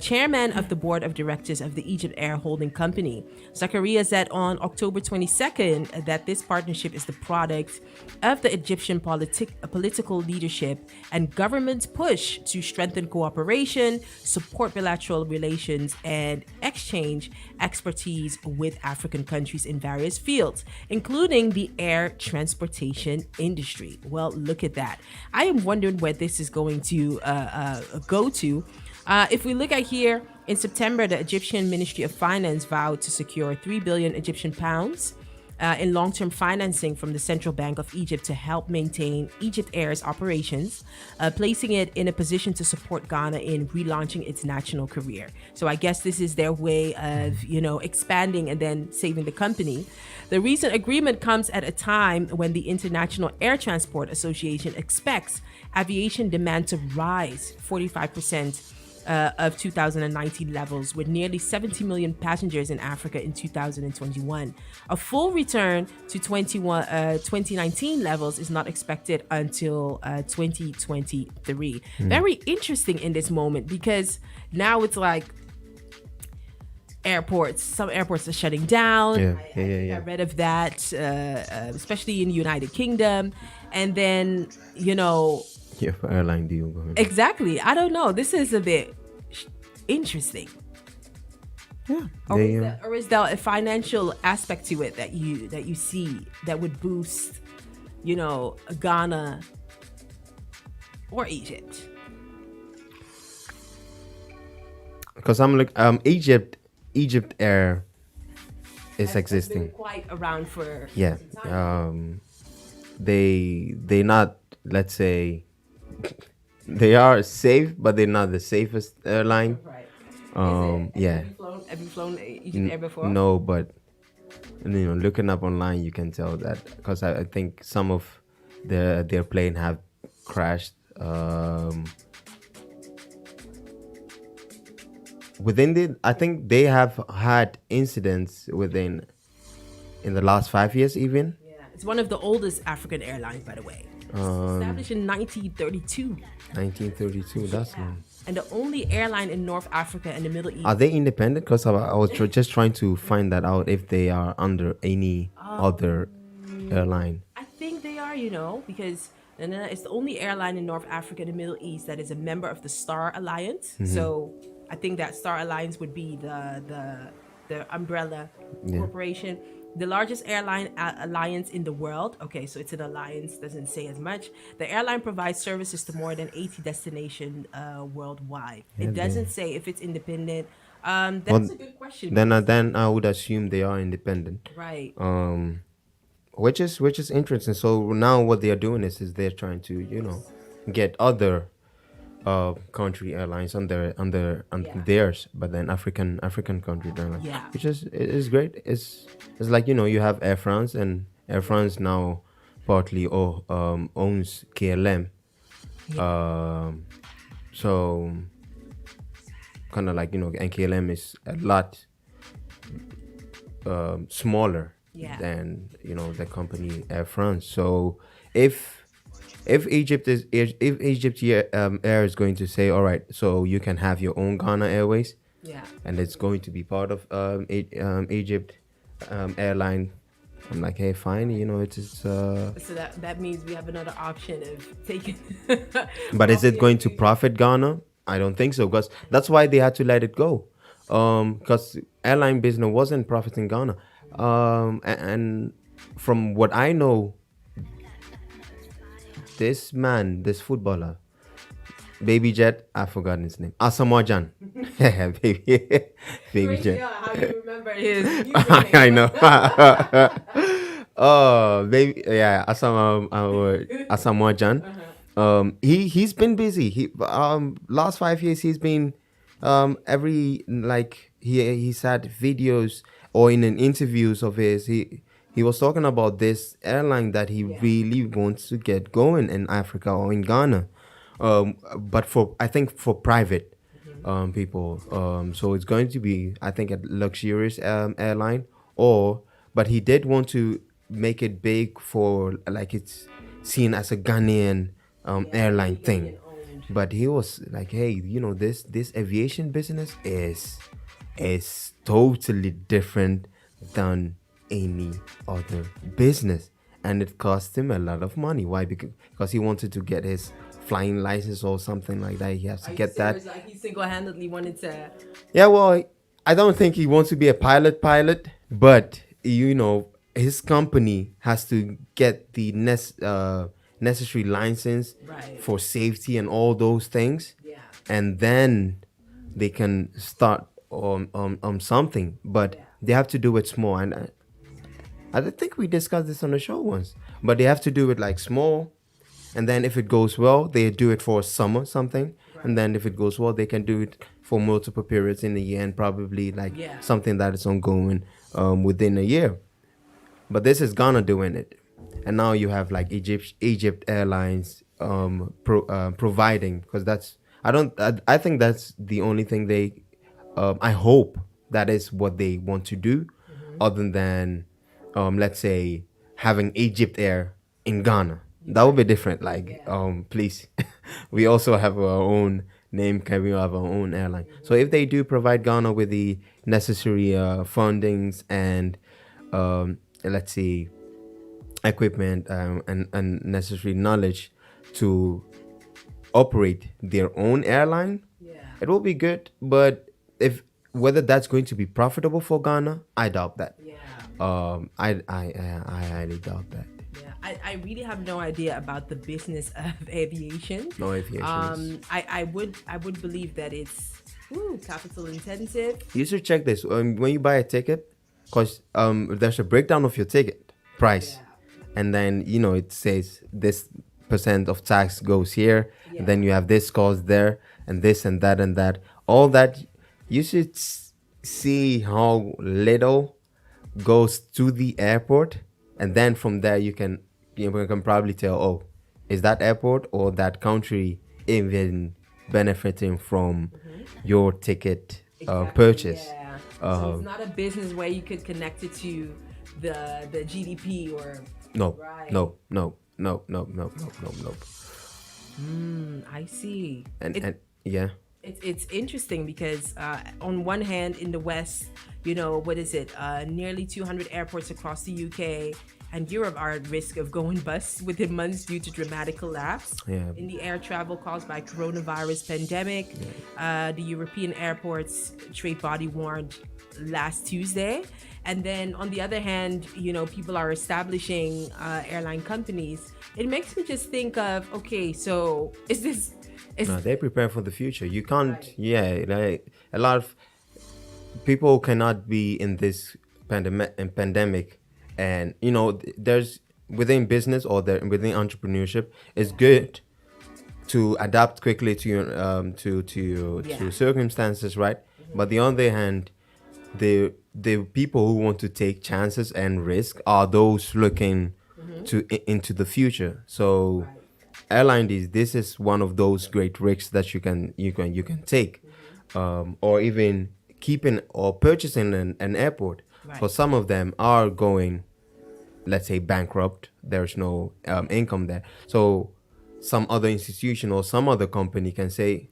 chairman of the board of directors of the Egypt Air Holding Company, Zakaria said on October 22nd that this partnership is the product of the Egyptian political leadership and government's push to strengthen cooperation, support bilateral relations, and exchange expertise with African countries in various fields, including the air transportation industry. Well, look at that. I am wondering where this is going to go to. If we look at here, in September, the Egyptian Ministry of Finance vowed to secure 3 billion Egyptian pounds in long-term financing from the Central Bank of Egypt to help maintain Egypt Air's operations, placing it in a position to support Ghana in relaunching its national career. So I guess this is their way of, expanding and then saving the company. The recent agreement comes at a time when the International Air Transport Association expects aviation demand to rise 45% of 2019 levels, with nearly 70 million passengers in Africa in 2021. A full return to 2019 levels is not expected until 2023. Very interesting in this moment, because now it's like some airports are shutting down. I read of that, especially in the United Kingdom. And then, airline deal going. Exactly. I don't know. This is a bit interesting. Yeah. Or is there a financial aspect to it that you see that would boost, Ghana or Egypt? Because I'm like, Egypt Air is existing. Been quite around for Yeah. some time. They not, let's say, they are safe, but they're not the safest airline. Right. Yeah. Have you flown Egypt Air before? No, but looking up online, you can tell that, because I think some of their plane have crashed. I think they have had incidents in the last 5 years even. Yeah, it's one of the oldest African airlines, by the way. Established in 1932. 1932, that's long. And the only airline in North Africa and the Middle East. Are they independent? Because I was just trying to find that out, if they are under any other airline. I think they are, because it's the only airline in North Africa and the Middle East that is a member of the Star Alliance. Mm-hmm. So I think that Star Alliance would be the umbrella corporation. The largest airline alliance in the world. Okay, so it's an alliance, doesn't say as much. The airline provides services to more than 80 destinations worldwide. It doesn't say if it's independent. That's a good question. Then I would assume they are independent. Right. Which is interesting. So now what they are doing is they're trying to get other country airlines under theirs, but then African country airlines, which is great. It's like you have Air France, and Air France now partly owns KLM, so kind of like and KLM is a lot smaller than the company Air France. So if Egypt Air is going to say, all right, so you can have your own Ghana Airways, and it's going to be part of Egypt airline, I'm like, hey, fine, it's so that means we have another option of taking. But is it going to profit Ghana? I don't think so, because that's why they had to let it go. because airline business wasn't profit in Ghana. And from what I know, this footballer, Baby Jet, I forgot his name. Asamoah Gyan. Baby Jet. How you remember his I know. Oh, baby, yeah, Asamoah Gyan. He's been busy. Last 5 years he's been every like he's had videos or in an interviews of his he was talking about this airline that he really wants to get going in Africa or in Ghana, but for I think for private people. So it's going to be I think a luxurious airline but he did want to make it big for like it's seen as a Ghanaian airline thing. But he was like, hey, this aviation business is totally different than any other business, and it cost him a lot of money. Why? Because he wanted to get his flying license or something like that. He has to get that. Like he single-handedly wanted to. Yeah, well, I don't think he wants to be a pilot, but his company has to get the necessary license for safety and all those things, and then they can start on something. But they have to do it small, and I think we discussed this on the show once. But they have to do it like small, and then if it goes well, they do it for a summer something, and then if it goes well, they can do it for multiple periods in a year, and probably like something that is ongoing within a year. But this is Ghana doing it, and now you have like Egypt Airlines providing, because I think that's the only thing they I hope that is what they want to do, other than let's say having Egypt Air in Ghana. That would be different. Like please, we also have our own name. Can we have our own airline? So if they do provide Ghana with the necessary fundings and let's see equipment and necessary knowledge to operate their own airline, it will be good. But whether that's going to be profitable for Ghana, I doubt that. I highly doubt that. I really have no idea about the business of aviation. No aviation. I would believe that it's capital intensive. You should check this when you buy a ticket, because there's a breakdown of your ticket price, and then it says this percent of tax goes here, and then you have this cost there, and this and that. All that you should see how little goes to the airport, and then from there you can probably tell, is that airport or that country even benefiting from your ticket purchase. So it's not a business where you could connect it to the GDP or no. I see. And yeah. It's interesting because on one hand, in the West, what is it? Nearly 200 airports across the UK and Europe are at risk of going bust within months due to dramatic collapse in the air travel caused by coronavirus pandemic. The European airports trade body warned last Tuesday. And then on the other hand, people are establishing airline companies. It makes me just think of, okay, so no, they prepare for the future. You can't, like a lot of people cannot be in this pandemic, and there's within business or within entrepreneurship, it's good to adapt quickly to your to circumstances, right? But the other hand, the people who want to take chances and risk are those looking into the future. So. Airline this is one of those great risks that you can take, or even keeping or purchasing an airport. For some of them are going, let's say, bankrupt. There's no income there, so some other institution or some other company can say,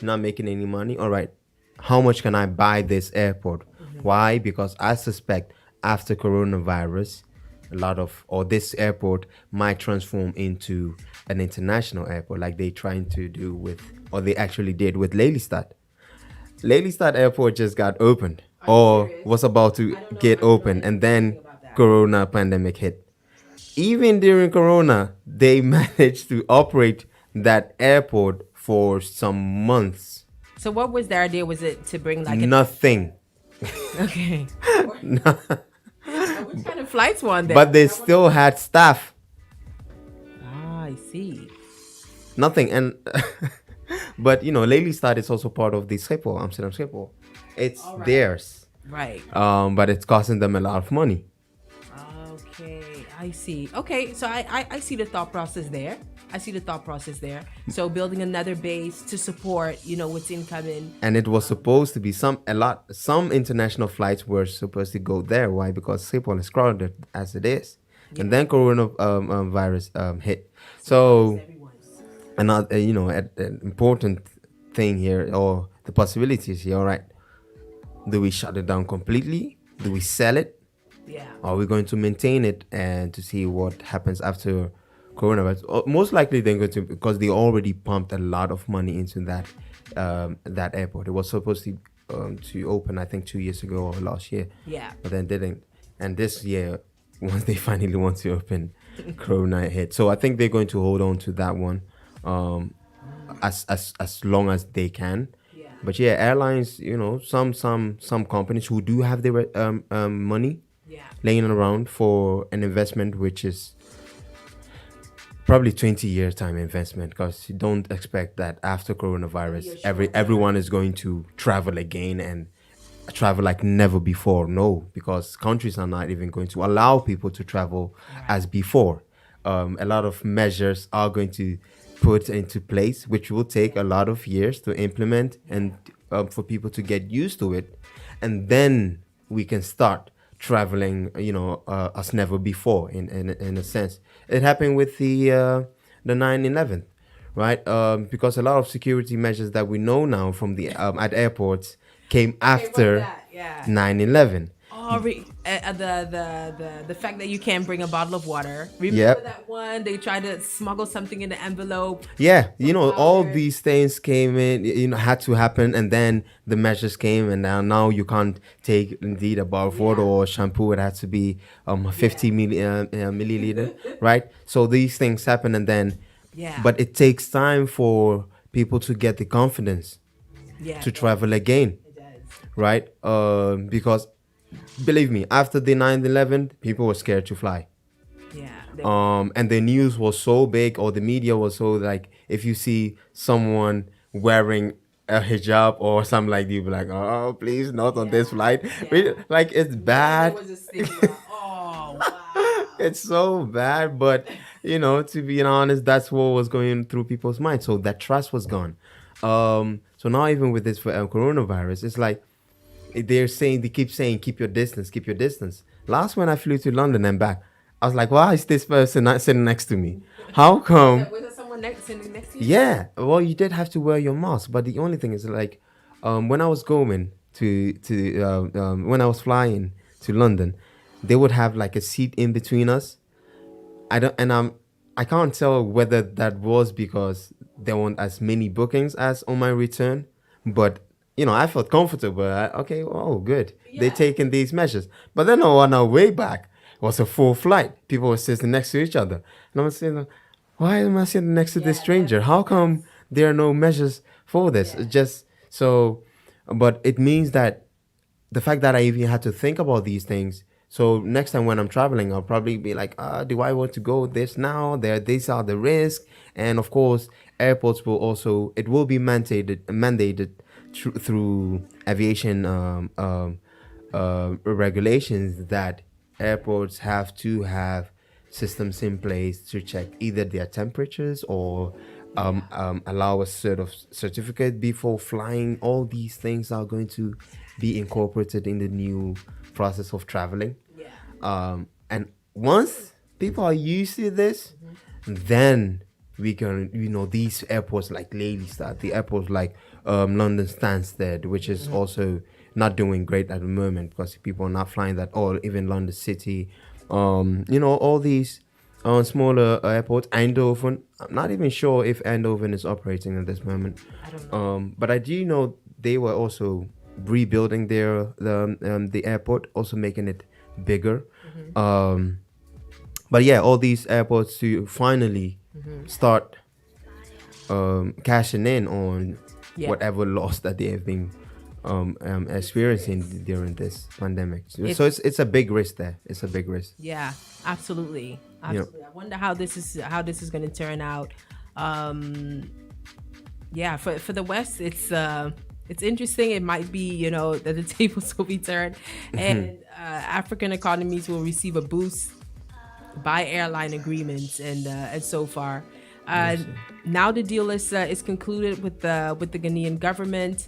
not making any money, all right, how much can I buy this airport? Why? Because I suspect after coronavirus, this airport might transform into an international airport, like they trying to do they actually did with Lelystad. Lelystad Airport just got opened or was about to get open, and then Corona pandemic hit. Even during Corona, they managed to operate that airport for some months. So what was their idea? Was it to bring like Nothing. okay. Which kind of flights were on there? But they still had staff. Ah, I see. Nothing. And but Lelystad is also part of the Schiphol, Amsterdam Schiphol. It's theirs. Right. But it's costing them a lot of money. Okay, I see. Okay, so I see the thought process there. So building another base to support, what's incoming. And it was supposed to be some international flights were supposed to go there. Why? Because Schiphol is crowded as it is. Yeah. And then coronavirus hit. So another, an important thing here, or the possibilities here, all right. Do we shut it down completely? Do we sell it? Yeah. Are we going to maintain it and to see what happens after coronavirus? Most likely they're going to, because they already pumped a lot of money into that airport. It was supposed to open, I think, 2 years ago or last year. Yeah. But then didn't. And this year, once they finally want to open, Corona hit. So I think they're going to hold on to that one as long as they can. Yeah. But yeah, airlines, some companies who do have their money laying around for an investment, which is probably 20-year time investment, because you don't expect that after coronavirus everyone is going to travel again and travel like never before. No, because countries are not even going to allow people to travel as before. A lot of measures are going to put into place, which will take a lot of years to implement and for people to get used to it, and then we can start traveling, as never before. In a sense, it happened with the 9/11, right? Because a lot of security measures that we know now from the at airports came after 9/11. Oh, the fact that you can't bring a bottle of water. Remember that one? They tried to smuggle something in the envelope. Yeah, all these things came in, had to happen, and then the measures came, and now you can't take indeed a bar of water or shampoo. It has to be 50 milliliter, right? So these things happen, and then, but it takes time for people to get the confidence to travel again, right? Because believe me, after the 9/11, people were scared to fly. Yeah. And the news was so big, or the media was so like, if you see someone wearing a hijab or something like, you be like, oh, please, not on this flight. Yeah. Like, it's bad. There was a stigma. Oh, wow. It's so bad, but to be honest, that's what was going through people's minds. So that trust was gone. So now even with this coronavirus, it's like, they keep saying, keep your distance. Last when I flew to London and back, I was like, why is this person not sitting next to me? How come? Was there someone sitting next to you? Yeah. Well, you did have to wear your mask, but the only thing is like, when I was going when I was flying to London, they would have like a seat in between us. I can't tell whether that was because there weren't as many bookings as on my return, but I felt comfortable. Okay, oh, good. Yeah. They're taking these measures. But then on our way back, it was a full flight. People were sitting next to each other. And I was saying, why am I sitting next to this stranger? How come there are no measures for this? Yeah. Just so, but it means that the fact that I even had to think about these things. So next time when I'm traveling, I'll probably be like, do I want to go this now? These are the risks. And of course, airports will also, it will be mandated through aviation regulations that airports have to have systems in place to check either their temperatures or allow a sort of certificate before flying. All these things are going to be incorporated in the new process of traveling. And once people are used to this, then we can, these airports like Lelystad, the airports like London Stansted, which is also not doing great at the moment because people are not flying that, or even London City, all these smaller airports. Eindhoven, I'm not even sure if Eindhoven is operating at this moment. I don't know. But I do know they were also rebuilding the airport, also making it bigger. But yeah, all these airports to finally start cashing in on whatever loss that they have been experiencing during this pandemic. So it's a big risk there. It's a big risk. Yeah, absolutely. Absolutely. I wonder how this is going to turn out. Yeah, for the West, it's interesting. It might be, that the tables will be turned, and African economies will receive a boost by airline agreements, and so far, now the deal is concluded with the Ghanaian government.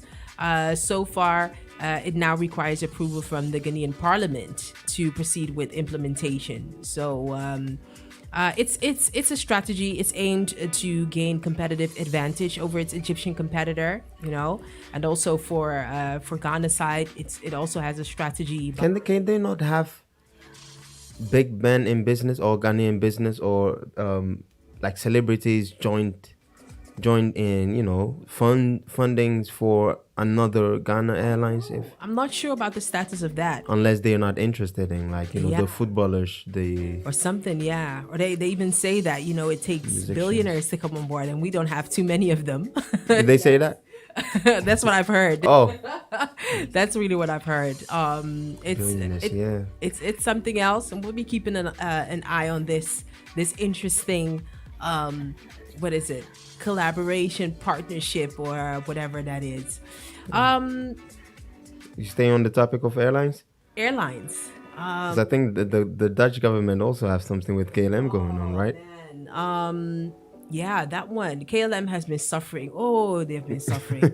So far, it now requires approval from the Ghanaian Parliament to proceed with implementation. So it's a strategy. It's aimed to gain competitive advantage over its Egyptian competitor, and also for Ghana's side, it also has a strategy. Can they not have big men in business or Ghanaian business or like celebrities joined in, fundings for another Ghana Airlines? If I'm not sure about the status of that. Unless they're not interested in, the footballers, or something, yeah. Or they even say that, it takes billionaires to come on board, and we don't have too many of them. Did they say that? That's what I've heard. Oh, that's really what I've heard. Yeah. It's something else, and we'll be keeping an eye on this interesting, what is it? Collaboration, partnership, or whatever that is. You stay on the topic of airlines. Airlines. 'Cause I think the Dutch government also have something with KLM going on, right? Man. Yeah, that one. KLM has been suffering. Oh, they've been suffering.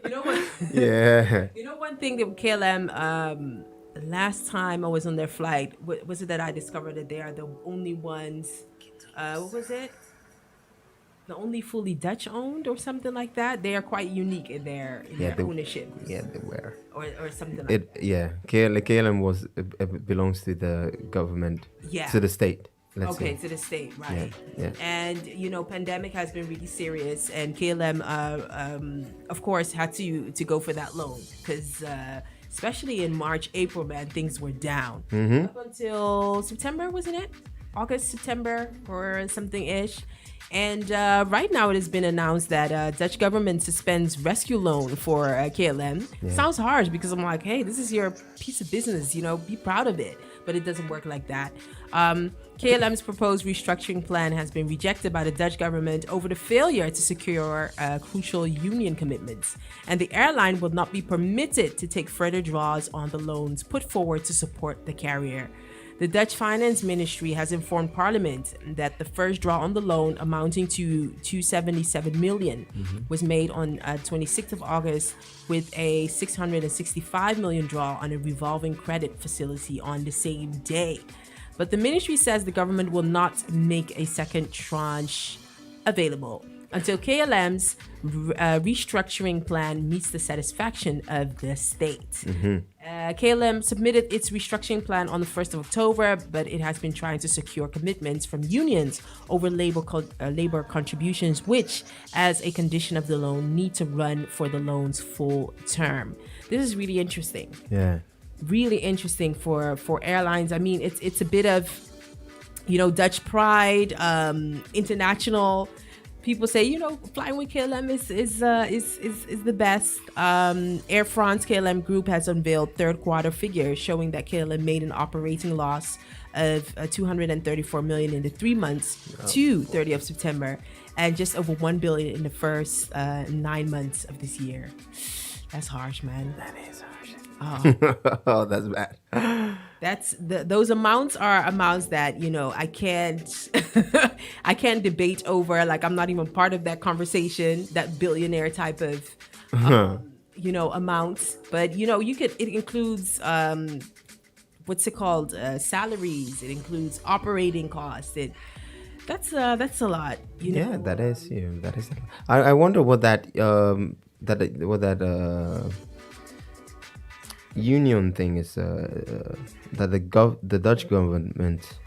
You know what? Yeah. You know one thing that KLM, last time I was on their flight, was it that I discovered that they are the only ones, what was it? The only fully Dutch owned or something like that. They are quite unique in their ownership. Yeah, they were. Or something like that. Yeah, KLM belongs to the government. Yeah. To the state. Let's Okay, say. to the state, right? Yeah. And pandemic has been really serious, and KLM, of course, had to go for that loan because, especially in March, April, man, things were down up until September, wasn't it? August, September, or something ish. And right now, it has been announced that Dutch government suspends rescue loan for KLM. Yeah. Sounds harsh because I'm like, hey, this is your piece of business, be proud of it. But it doesn't work like that. KLM's proposed restructuring plan has been rejected by the Dutch government over the failure to secure crucial union commitments. And the airline will not be permitted to take further draws on the loans put forward to support the carrier. The Dutch Finance Ministry has informed Parliament that the first draw on the loan, amounting to 277 million, was made on 26th of August, with a 665 million draw on a revolving credit facility on the same day. But the ministry says the government will not make a second tranche available until KLM's restructuring plan meets the satisfaction of the state. KLM submitted its restructuring plan on the 1st of October, but it has been trying to secure commitments from unions over labor contributions, which, as a condition of the loan, need to run for the loan's full term. This is really interesting. Yeah. Really interesting for airlines. I mean, it's a bit of, Dutch pride, international. People say, flying with KLM is the best. Air France KLM Group has unveiled third quarter figures showing that KLM made an operating loss of 234 million in the 3 months to 30th of September, and just over 1 billion in the first 9 months of this year. That's harsh, man. That is harsh. Oh, that's bad. Those amounts are amounts that I can't debate over. Like, I'm not even part of that conversation, that billionaire type of amounts. But it includes what's it called, salaries. It includes operating costs. That's a lot. Yeah, that is. Yeah, that is. I wonder what that union thing is that the Dutch government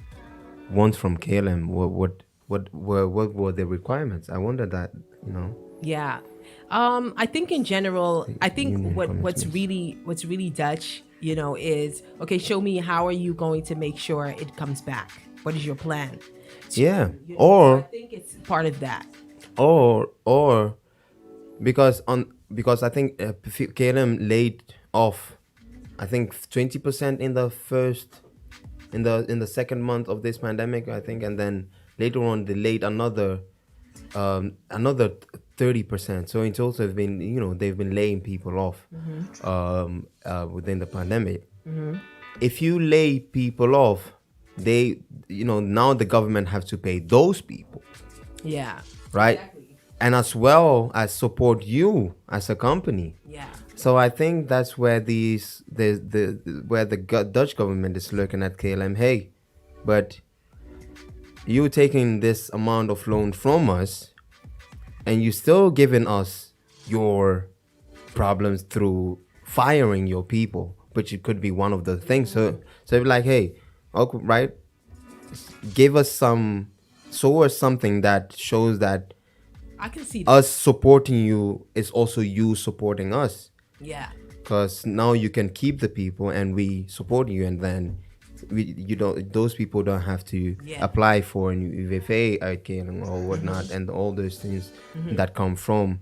wants from KLM. What were the requirements? I wonder that. Yeah, I think in general, I think Union what's commitments. really Dutch, is okay. Show me how are you going to make sure it comes back? What is your plan? Yeah. So I Or think it's part of that. or because I think KLM laid off, I think 20% in the first in the second month of this pandemic, I think, and then later on they laid another 30%. So in total, they've been laying people off within the pandemic. If you lay people off, they now the government have to pay those people, Yeah. right? Exactly. And as well as support you as a company. Yeah. So I think that's where Dutch government is looking at KLM. Hey, but you taking this amount of loan from us, and you still giving us your problems through firing your people, which it could be one of the things. So it's like, hey, okay, right, give us show us something that shows that I can see that. us supporting you is also you supporting us. Yeah. Because now you can keep the people and we support you, and then those people don't have to apply for an UVFA again or whatnot, and all those things that come from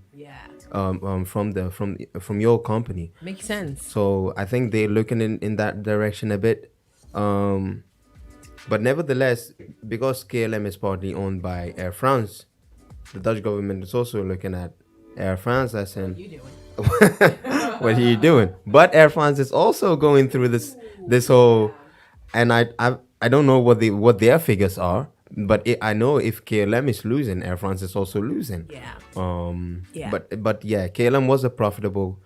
from your company. Makes sense. So I think they're looking in that direction a bit, but nevertheless, because KLM is partly owned by Air France, the Dutch government is also looking at Air France as in What are you doing? what are you doing? But Air France is also going through this whole, and I don't know what their figures are, but I know if KLM is losing, Air France is also losing. Yeah. But yeah, KLM was a profitable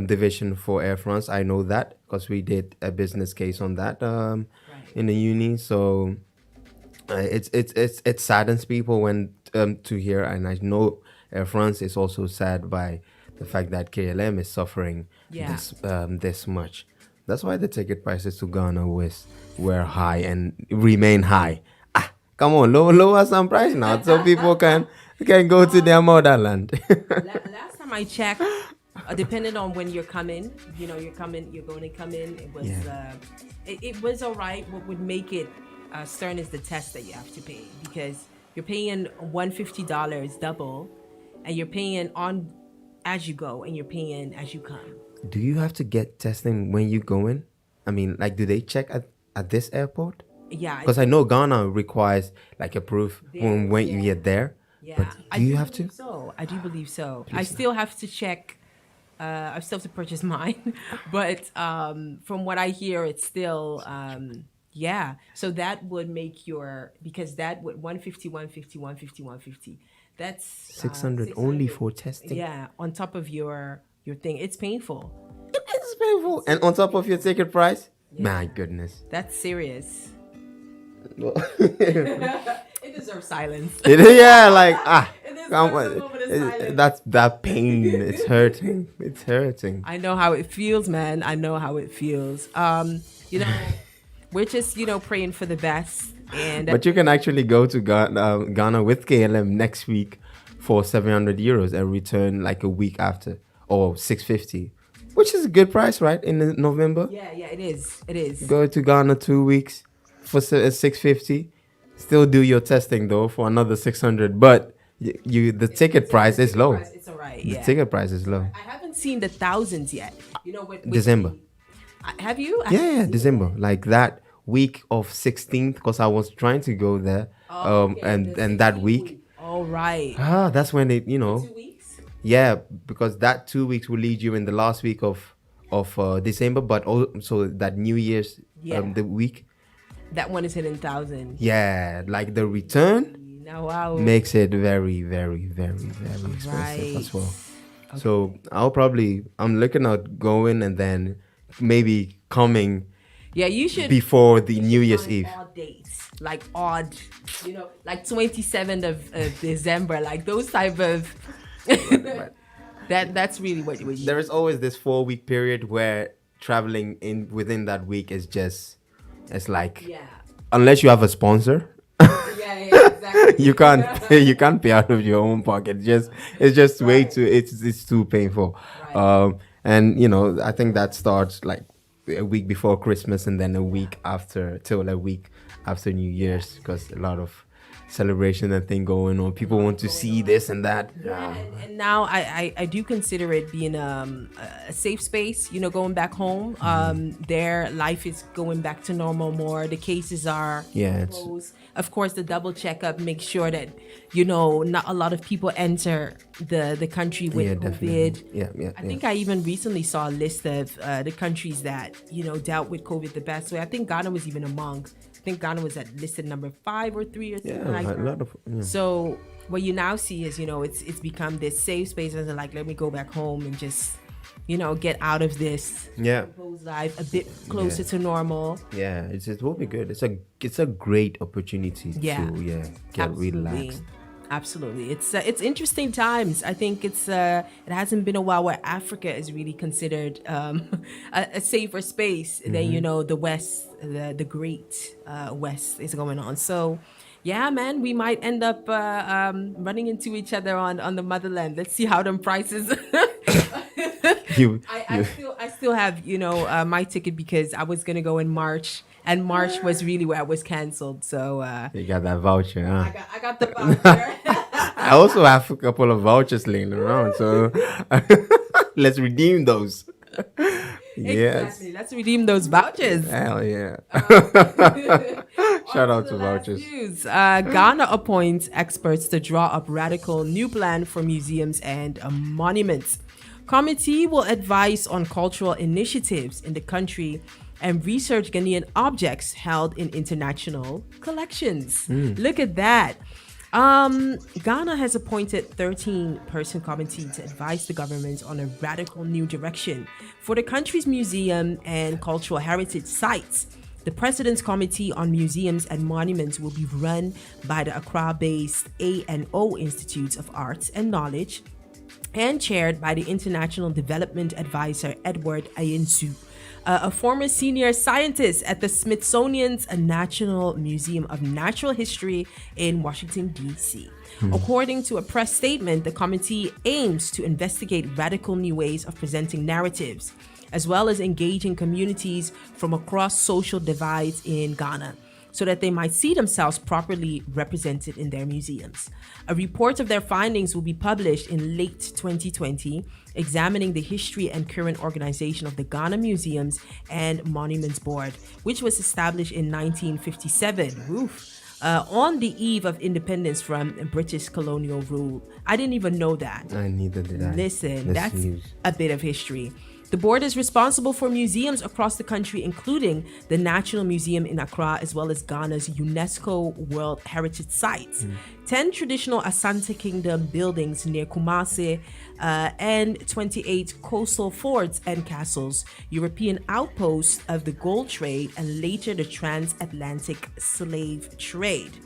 division for Air France. I know that because we did a business case on that in the uni. So it saddens people when to hear, and I know Air France is also sad by the fact that KLM is suffering this much. That's why the ticket prices to Ghana were high and remain high. Come on, lower some price now so people can go to their motherland. Last time I checked, depending on when you're coming, you're going to come in. It was it was all right. What would make it stern is the test that you have to pay, because you're paying $150 double, and you're paying on as you go, and you're paying as you come. Do you have to get testing when you go in? I mean, like, do they check at this airport? Yeah. Because I know Ghana requires like a proof when you get there. Yeah. But do you have to? So I do believe so. I still have to check. I still have to purchase mine, but from what I hear, it's still So that would make because that would 150, 150, 150, 150. That's 600 only for testing. Yeah, on top of your thing. It's painful. It's painful. And on top of your ticket price? Yeah. My goodness. That's serious. It deserves silence. Yeah, like That's that pain. It's hurting. It's hurting. I know how it feels, man. I know how it feels. We're just praying for the best. But you can actually go to Ghana with KLM next week for €700 and return like a week after, or 650, which is a good price, right? In November. Yeah, it is. It is. Go to Ghana 2 weeks for 650. Still do your testing though for another 600, but the ticket price is low. It's all right. The ticket price is low. I haven't seen the thousands yet. December. Have you? Yeah, December. Like that week of 16th, because I was trying to go there. And that week. All right. That's when they, 2 weeks. Yeah, because that 2 weeks will lead you in the last week of December, but also that New Year's the week. That one is hitting 1,000. Yeah, like the return makes it very, very, very, very expensive as well. Okay. So I'm looking at going and then maybe coming. Yeah, you should before the New Year's Eve. Odd dates, like odd, like 27th of December, like those type of. That's really what you. There is always this 4-week period where traveling within that week is just, it's like, unless you have a sponsor. Yeah, exactly. you can't pay out of your own pocket. It's just way too it's too painful. And I think that starts like a week before Christmas and then a week after till a week after New Year's, because a lot of celebration and thing going on. People want to see this and that. And now I do consider it being a safe space, going back home. Their life is going back to normal more. The cases are closed. Of course, the double checkup makes sure that, not a lot of people enter the country with COVID. I think I even recently saw a list of the countries that, dealt with COVID the best way. I think Ghana was even among. I think Ghana was at listed number 5 or 3 or something like that. So what you now see is, it's become this safe space, and they're like, let me go back home and just, get out of this life a bit closer to normal. Yeah, it will be good. It's a great opportunity to get relaxed. Absolutely. It's interesting times. I think it hasn't been a while where Africa is really considered a safer space than, the West, the great West is going on. So yeah, man, we might end up running into each other on the motherland. Let's see how them prices. I still have, my ticket because I was going to go in March. And March was really where I was canceled. So you got that voucher, huh? I got the voucher. I also have a couple of vouchers laying around, so let's redeem those. Yes. Exactly. Let's redeem those vouchers. Hell yeah. Shout out to vouchers. Ghana appoints experts to draw up radical new plan for museums and monuments. Committee will advise on cultural initiatives in the country and research Ghanaian objects held in international collections. Look at that. Ghana has appointed 13-person committee to advise the government on a radical new direction for the country's museum and cultural heritage sites. The President's Committee on Museums and Monuments will be run by the Accra-based A&O Institute of Arts and Knowledge and chaired by the International Development Advisor Edward Ayensu, a former senior scientist at the Smithsonian's National Museum of Natural History in Washington, D.C. According to a press statement, the committee aims to investigate radical new ways of presenting narratives, as well as engaging communities from across social divides in Ghana, so that they might see themselves properly represented in their museums. A report of their findings will be published in late 2020, examining the history and current organization of the Ghana Museums and Monuments Board, which was established in 1957. On the eve of independence from British colonial rule. I didn't even know that. I neither did I. Listen, that's news. A bit of history. The board is responsible for museums across the country, including the National Museum in Accra, as well as Ghana's UNESCO World Heritage Sites, 10 traditional Asante Kingdom buildings near Kumasi, and 28 coastal forts and castles, European outposts of the gold trade, and later the transatlantic slave trade.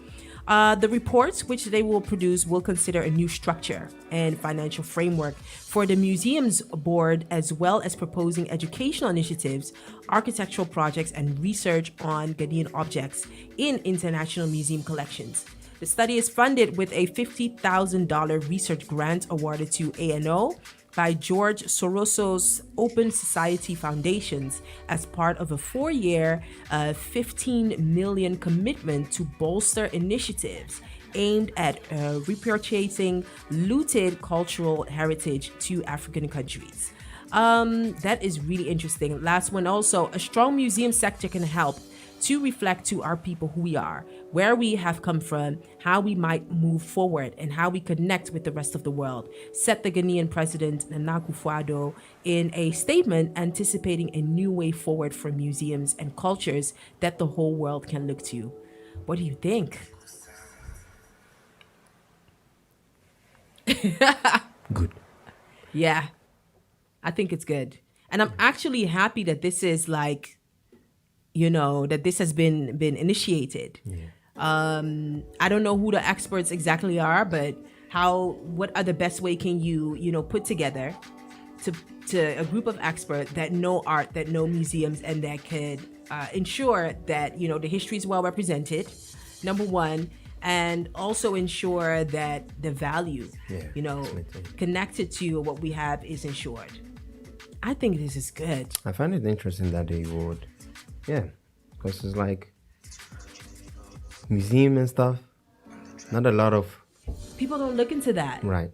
The reports which they will produce will consider a new structure and financial framework for the museum's board, as well as proposing educational initiatives, architectural projects, and research on Ghanaian objects in international museum collections. The study is funded with a $50,000 research grant awarded to A&O by George Soros's Open Society Foundations as part of a 4-year, $15 million commitment to bolster initiatives aimed at repatriating looted cultural heritage to African countries. That is really interesting. Last one also, a strong museum sector can help to reflect to our people who we are, where we have come from, how we might move forward, and how we connect with the rest of the world, said the Ghanaian President Nana Akufo-Addo in a statement anticipating a new way forward for museums and cultures that the whole world can look to. What do you think? Good. Yeah, I think it's good. And I'm actually happy that this is like, that this has been initiated. I don't know who the experts exactly are, but what are the best way can you put together to a group of experts that know art, that know museums, and that could ensure that the history is well represented, number one, and also ensure that the value, definitely. connected to what we have is ensured. I think this is good. I find it interesting that they would, because it's like museum and stuff. Not a lot of People don't look into that. right.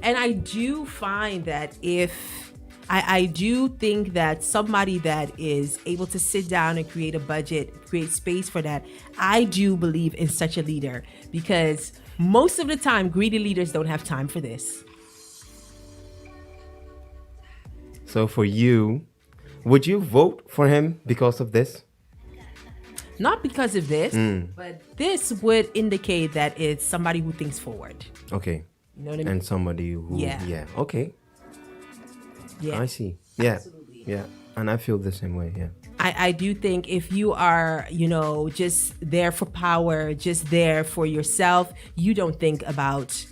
And I do find that if I do think that somebody that is able to sit down and create a budget, create space for that, I do believe in such a leader, because most of the time greedy leaders don't have time for this. So for you, would you vote for him because of this? Not because of this, but this would indicate that it's somebody who thinks forward. Okay. You know what I mean? And somebody who, okay. Yeah. I see. Yeah. Absolutely. Yeah. And I feel the same way. Yeah. I do think if you are, just there for power, just there for yourself, you don't think about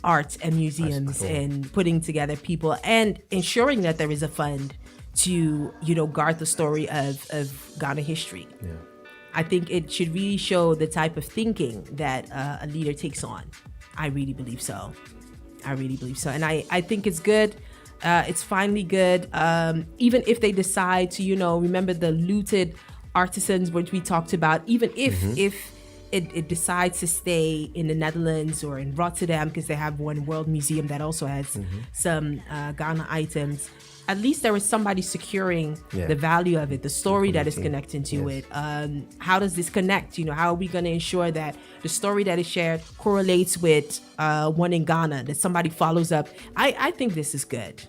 art and museums and putting together people and ensuring that there is a fund to, guard the story of Ghana history. Yeah. I think it should really show the type of thinking that a leader takes on. I really believe so. And I think it's good. It's finally good. Even if they decide to, remember the looted artisans, which we talked about, even if it decides to stay in the Netherlands or in Rotterdam, because they have one world museum that also has some Ghana items. At least there is somebody securing the value of it, the story that is connected to it. How does this connect? How are we going to ensure that the story that is shared correlates with one in Ghana, that somebody follows up? I think this is good.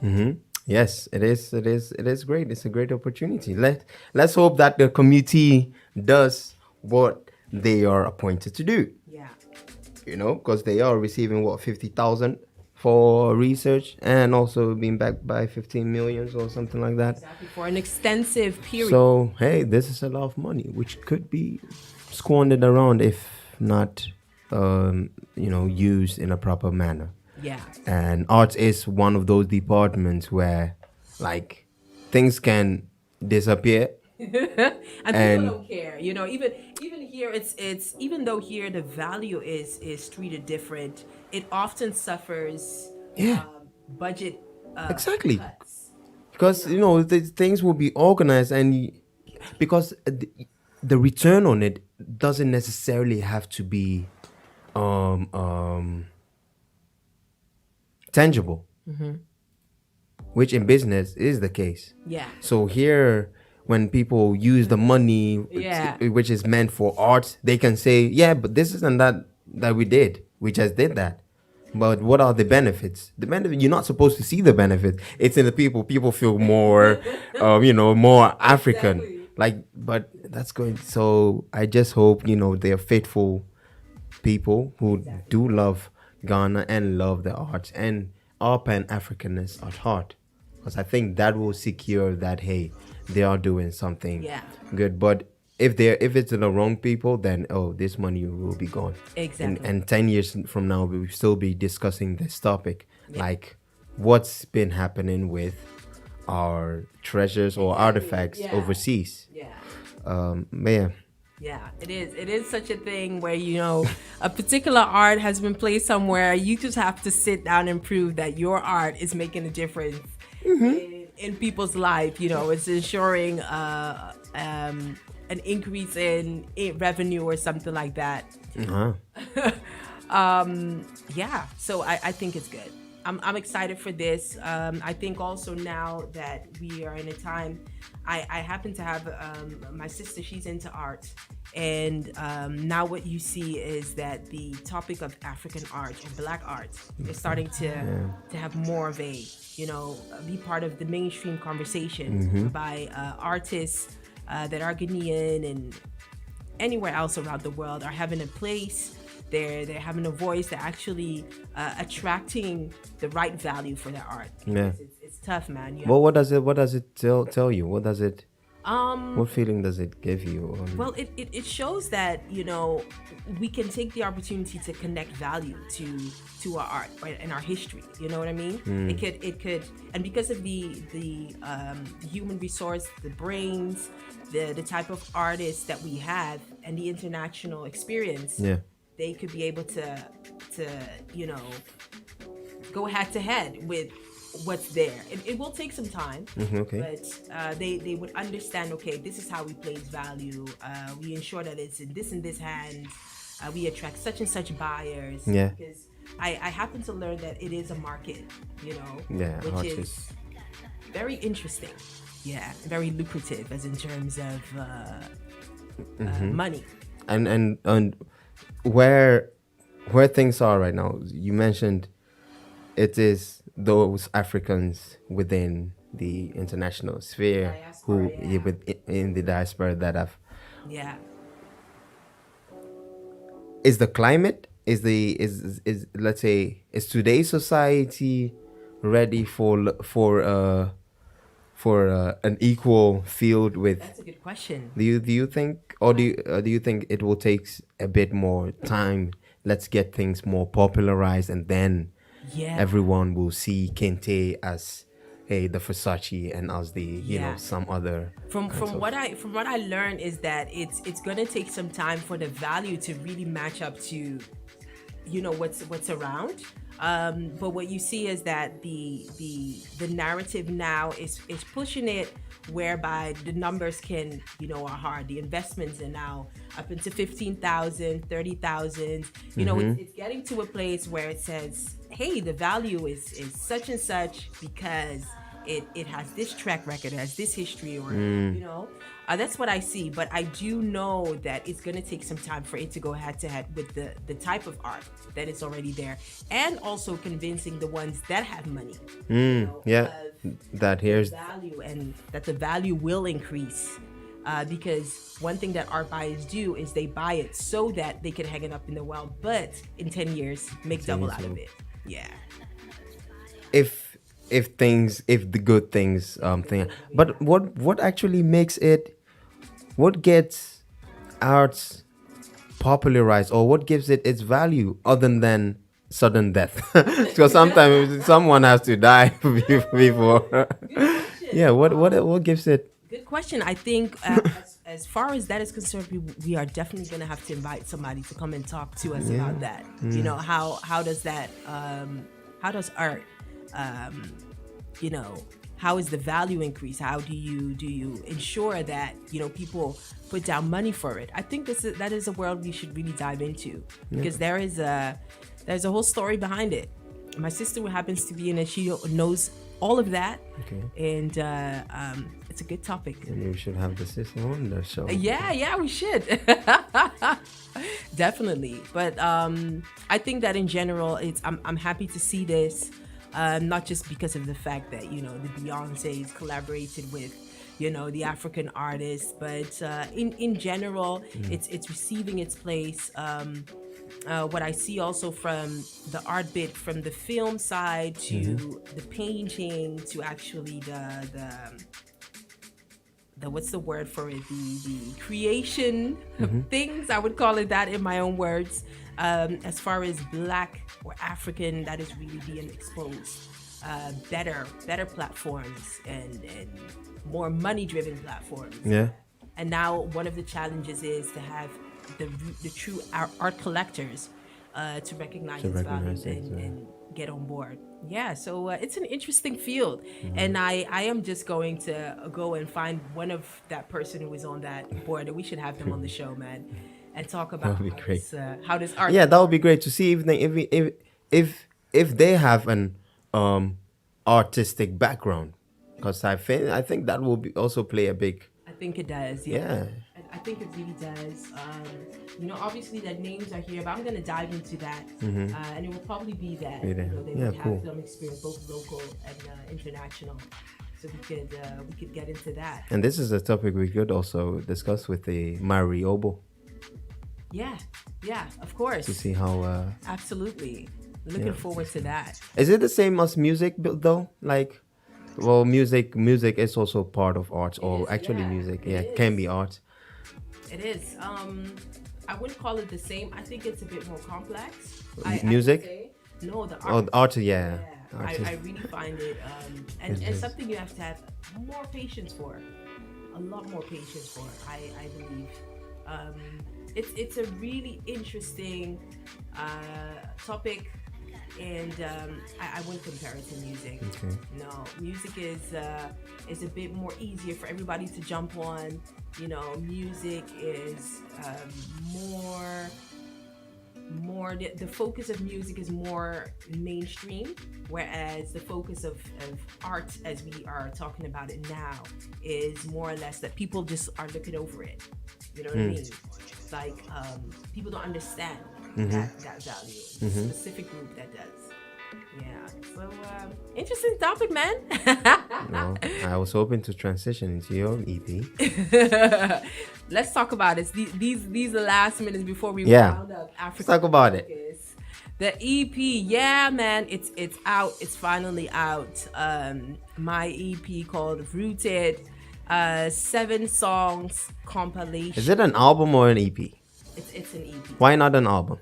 Yes, it is. It is great. It's a great opportunity. Let's hope that the committee does what they are appointed to do. Yeah. Because they are receiving 50,000 for research and also being backed by 15 million or something like that. Exactly, for an extensive period. So, hey, this is a lot of money, which could be squandered around if not, used in a proper manner. Yeah. And arts is one of those departments where, like, things can disappear. and people don't care, even here it's even though here the value is treated different, it often suffers budget exactly cuts. because the things will be organized, and because the return on it doesn't necessarily have to be tangible, which in business is the case. So here, when people use the money, which is meant for art, they can say, but this isn't that we did. We just did that. But what are the benefits? The benefit, you're not supposed to see the benefits. It's in the people. People feel more, more African. Exactly. But that's going. So I just hope, they're faithful people who do love Ghana and love the arts and are Pan-Africanists at heart. Because I think that will secure that, hey, they are doing something good. But if it's the wrong people, then this money will be gone. Exactly. And 10 years from now, we will still be discussing this topic, like what's been happening with our treasures or artifacts overseas. Yeah, it is. It is such a thing where, a particular art has been placed somewhere. You just have to sit down and prove that your art is making a difference in people's life. It's ensuring an increase in revenue or something like that. So I think it's good. I'm excited for this. I think also now that we are in a time, I happen to have my sister, she's into art. And now what you see is that the topic of African art and Black art is starting to have more of a, be part of the mainstream conversation by artists that are Ghanaian and anywhere else around the world are having a place. They're having a voice. They're actually attracting the right value for their art. It's tough, man. Well, what does it tell you? What does it? What feeling does it give you? Well, it shows that we can take the opportunity to connect value to our art, right, and our history. You know what I mean? It could, and because of the human resource, the brains, the type of artists that we have, and the international experience. they could be able to go head to head with what's there. It will take some time, Okay. but they would understand, okay, this is how we place value. We ensure that it's in this hands. We attract such and such buyers. Yeah. Because I happen to learn that it is a market, Yeah, which is artists. very interesting. Yeah, very lucrative as in terms of money. And where things are right now, you mentioned it is those Africans within the international sphere Diaspora, in the diaspora that have. Yeah. Is the climate, is let's say, is today's society ready for an equal field with? That's a good question. Do you think, or do you think it will take a bit more time? Let's get things more popularized, and then everyone will see Kente as, hey, the Versace, and as the some other. From what I learned is that it's gonna take some time for the value to really match up to, what's around. But what you see is that the narrative now is pushing it, whereby the numbers are hard. The investments are now up into 15,000, 30,000. It's getting to a place where it says, hey, the value is such and such because it has this track record, it has this history, or that's what I see. But I do know that it's going to take some time for it to go head to head with the type of art that is already there, and also convincing the ones that have money. That here's value, and that the value will increase. Because one thing that art buyers do is they buy it so that they can hang it up in the wall, but in 10 years make double out of it. Yeah. If the good things thing, but what actually makes it, what gets arts popularized, or what gives it its value other than sudden death? Because sometimes someone has to die before. Yeah, what gives it? Good question. I think as far as that is concerned, we are definitely going to have to invite somebody to come and talk to us about that. How does that how does art how is the value increase? How do you ensure that people put down money for it? I think that is a world we should really dive into, because there's a whole story behind it. My sister, who happens to be in it, she knows all of that. Okay. And it's a good topic. And we should have the sister on the show. Yeah, we should. Definitely. But I think that in general, I'm happy to see this. Not just because of the fact that the Beyonce's collaborated with the African artists, but in general, it's receiving its place. What I see also from the art bit, from the film side to the painting to actually the what's the word for it, the creation of things, I would call it that in my own words. As far as Black or African, that is really being exposed. Better platforms and more money-driven platforms. Yeah. And now one of the challenges is to have the true art collectors to recognize its value and get on board. Yeah, so it's an interesting field. And I am just going to go and find one of that person who is on that board, and we should have them on the show, man. And talk about how this art. Yeah, that would be great to see if they have an artistic background, because I think that will also play a big. I think it does. Yeah. I think it really does. Obviously that names are here, but I'm gonna dive into that, and it will probably be that they would have film experience, both local and international. So we could get into that. And this is a topic we could also discuss with the HiRadioNl. Yeah, of course. To see how... Absolutely. Looking forward to that. Is it the same as music, though? Like, well, music is also part of art, music, can be art. It is. I wouldn't call it the same. I think it's a bit more complex. Music? No, the art. Oh, the art, yeah. I really find it, and something you have to have more patience for. A lot more patience for, I believe. It's a really interesting topic, and I wouldn't compare it to music. Okay. No, music is a bit more easier for everybody to jump on. You know, music is more the focus of music is more mainstream, whereas the focus of art, as we are talking about it now, is more or less that people just are looking over it. You know what I mean? Like people don't understand that value. It's a specific group that does. Yeah. So interesting topic, man. No, I was hoping to transition into your EP. Let's talk about it. These are last minutes before we Yeah. round up Africa. Let's talk about it. Focus. The EP, yeah, man, it's out. It's finally out. My EP called Rooted, 7 songs compilation. Is it an album or an EP? It's an EP. Why not an album?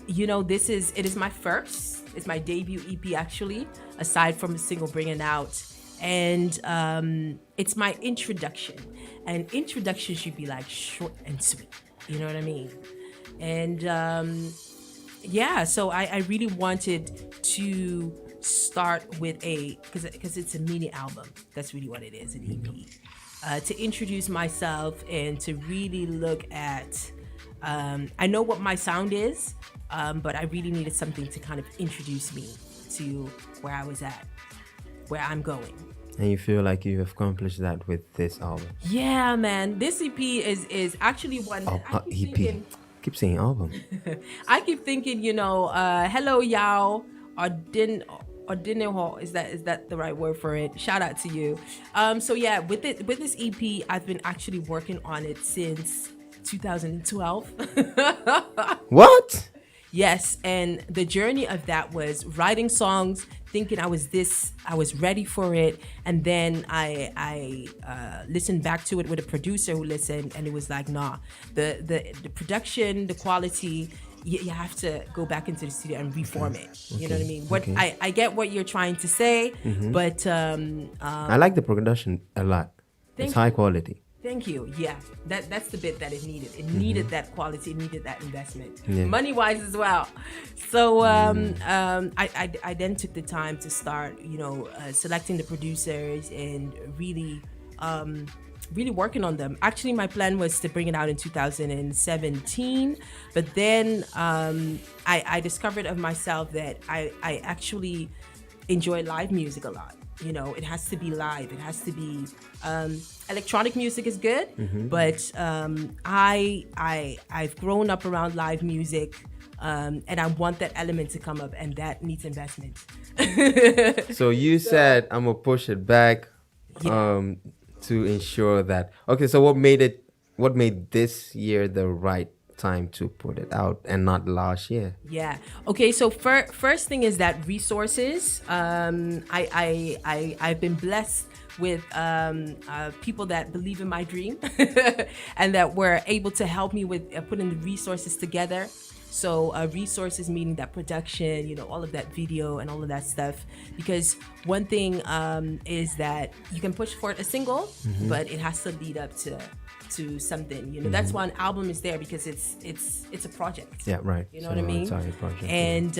You know, it is my first. It's my debut EP actually, aside from a single bringing out, and it's my introduction. And introduction should be like short and sweet. You know what I mean? And yeah, so I really wanted to start with because it's a mini album. That's really what it is, an EP. To introduce myself and to really look at. I know what my sound is, but I really needed something to kind of introduce me to where I was at, where I'm going. And you feel like you've accomplished that with this album? Yeah, man. This EP is actually one that I keep EP. thinking, Keep saying album. I keep thinking, you know, hello, y'all, or Dineho, is that the right word for it? Shout out to you. So yeah, with this EP, I've been actually working on it since 2012. What? Yes, and the journey of that was writing songs, thinking I was ready for it, and then I listened back to it with a producer who listened, and it was like, nah, the production, the quality, you have to go back into the studio and reform it. You know what I mean? What I get what you're trying to say, but I like the production a lot. It's high quality. Thank you. Yeah, that's the bit that it needed. It needed that quality. It needed that investment, Yeah. money wise as well. So I then took the time to start, you know, selecting the producers and really working on them. Actually, my plan was to bring it out in 2017, but then I discovered of myself that I actually enjoy live music a lot. You know, it has to be live. It has to be electronic music is good, but I've grown up around live music, and I want that element to come up, and that needs investment. So you said I'm gonna push it back, to ensure that. Okay, so what made this year the right time to put it out and not last year? Yeah. Okay. So first thing is that resources. I've been blessed with people that believe in my dream and that were able to help me with putting the resources together. So resources meaning that production, you know, all of that video and all of that stuff. Because one thing is that you can push for a single, but it has to lead up to something, you know. That's why an album is there, because it's a project. Yeah, right. You know what I mean? It's a project, and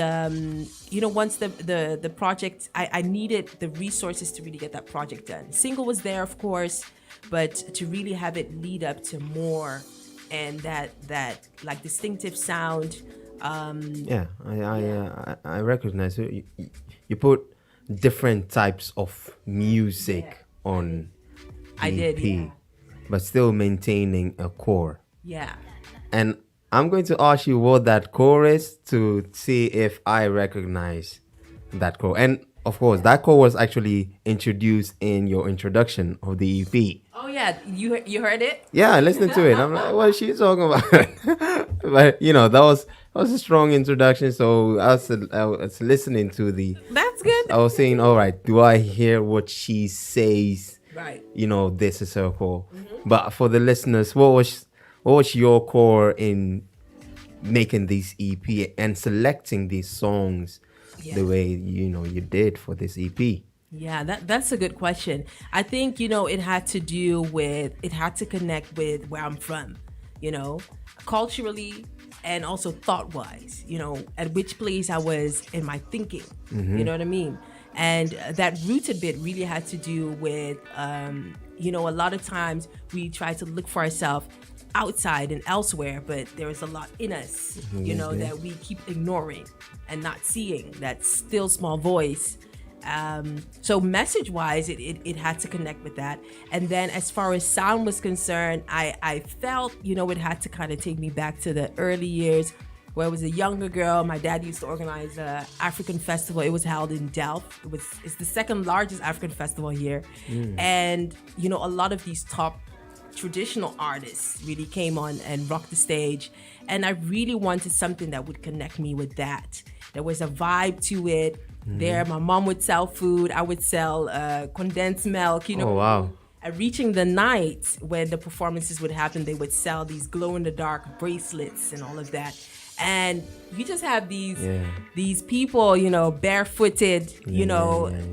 you know, once the project, I needed the resources to really get that project done. Single was there, of course, but to really have it lead up to more and that like distinctive sound. I recognize it. You put different types of music on the I did, EP, yeah. but still maintaining a core. Yeah. And I'm going to ask you what that core is to see if I recognize that core. And of course, that core was actually introduced in your introduction of the EP. Oh yeah, you heard it? Yeah, listening to it, I'm like, what is she talking about? But you know, that was a strong introduction. So I was listening to the. That's good. I was saying, all right, do I hear what she says? Right. You know, this is her core. But for the listeners, what was your core in making this EP and selecting these songs the way you did for this EP? Yeah, that's a good question. I think, it had to connect with where I'm from, you know, culturally and also thought wise, at which place I was in my thinking. You know what I mean? And that rooted bit really had to do with, a lot of times we try to look for ourselves outside and elsewhere, but there is a lot in us, that we keep ignoring and not seeing that still small voice. So message wise, it had to connect with that. And then as far as sound was concerned, I felt, it had to kind of take me back to the early years where I was a younger girl. My dad used to organize a African festival. It was held in Delft. It's the second largest African festival here. And, a lot of these top traditional artists really came on and rocked the stage. And I really wanted something that would connect me with that. There was a vibe to it. There, my mom would sell food. I would sell condensed milk, Oh, wow. And reaching the night when the performances would happen, they would sell these glow-in-the-dark bracelets and all of that. And you just have these people, barefooted,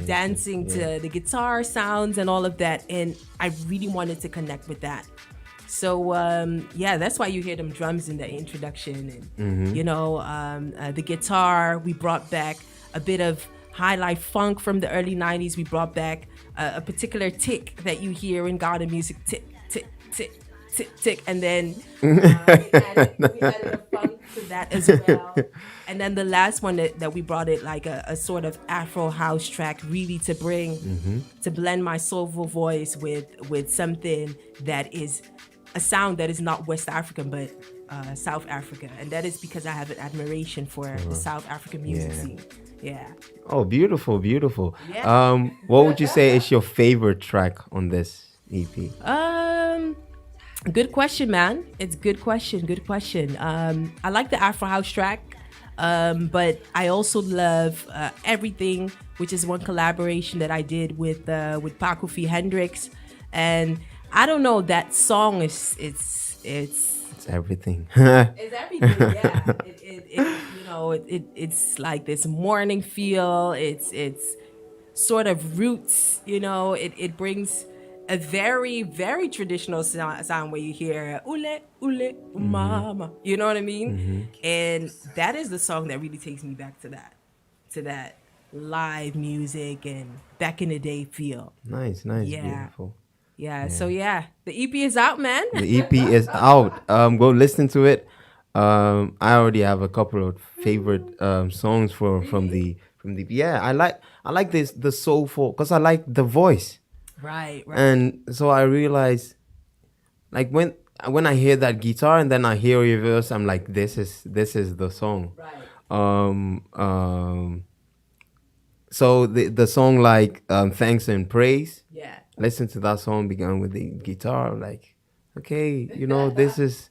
dancing to the guitar sounds and all of that. And I really wanted to connect with that. So, that's why you hear them drums in the introduction. And, the guitar, we brought back a bit of highlight funk from the early 90s. We brought back a particular tick that you hear in Ghana music, tick, tick, tick, tick, tick. And then we added a funk to that as well. And then the last one that we brought it like a sort of Afro house track, really to bring, to blend my soulful voice with something that is a sound that is not West African, but South Africa. And that is because I have an admiration for the South African music scene. Yeah. Oh, beautiful, beautiful. Yeah. What would you say is your favorite track on this EP? Good question, man. It's good question. I like the Afro House track, but I also love Everything, which is one collaboration that I did with Pakofi Hendrix. And I don't know, that song is It's everything. It's everything, yeah. It's like this morning feel. It's sort of roots. It brings a very, very traditional sound where you hear ule ule mama. You know what I mean? And that is the song that really takes me back to that live music and back in the day feel. Nice, beautiful. Yeah, so the EP is out, man. The EP is out. Go listen to it. I already have a couple of favorite songs from the I like the soulful, because I like the voice. Right. And so I realize, like when I hear that guitar and then I hear your verse, I'm like, this is the song. Right. So the song like Thanks and Praise. Yeah. Listen to that song began with the guitar. I'm like, okay, this is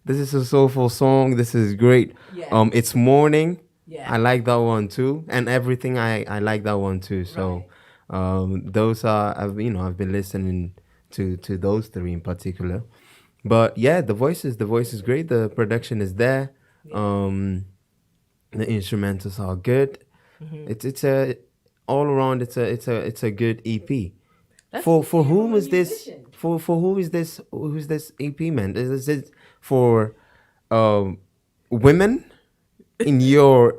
a soulful song. This is great. Yeah. It's Morning. Yeah. I like that one too, and Everything. I like that one too. So, those are I've been listening to those three in particular. But yeah, the voice is great. The production is there. The instrumentals are good. It's a all around. It's a good EP. For whom is this? For who is this? Who's this EP, man? Is it for women in your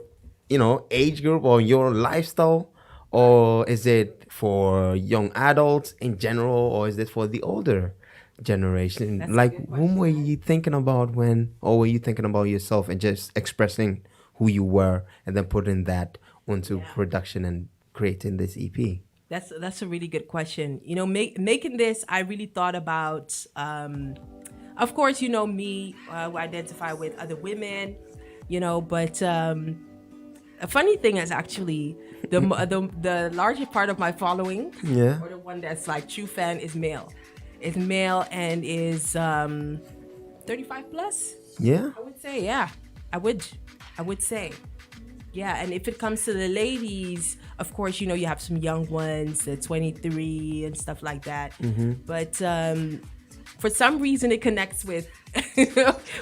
age group or your lifestyle, or is it for young adults in general, or is it for the older generation? Like, whom were you thinking about or were you thinking about yourself and just expressing who you were and then putting that onto production and creating this EP? That's a really good question. Making this, I really thought about, of course, me, who identify with other women, but a funny thing is actually the larger part of my following, or the one that's like true fan, is male. It's male and is 35 plus. Yeah, I would say, yeah. I would say. Yeah, and if it comes to the ladies, of course, you have some young ones, the 23 and stuff like that. But for some reason, it connects with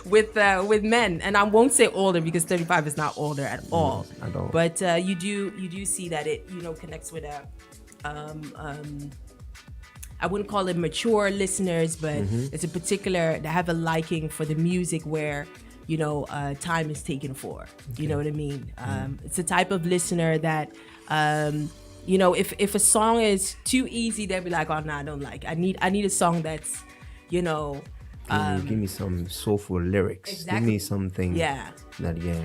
with men, and I won't say older because 35 is not older at all. At all. But you do see that it connects with I wouldn't call it mature listeners, but it's a particular that have a liking for the music where, you know, time is taken for. You know what I mean? It's a type of listener that, you know, if a song is too easy, they'll be like, oh, no, I don't like. I need a song that's, you know. Give me some soulful lyrics. Exactly. Give me something. Yeah.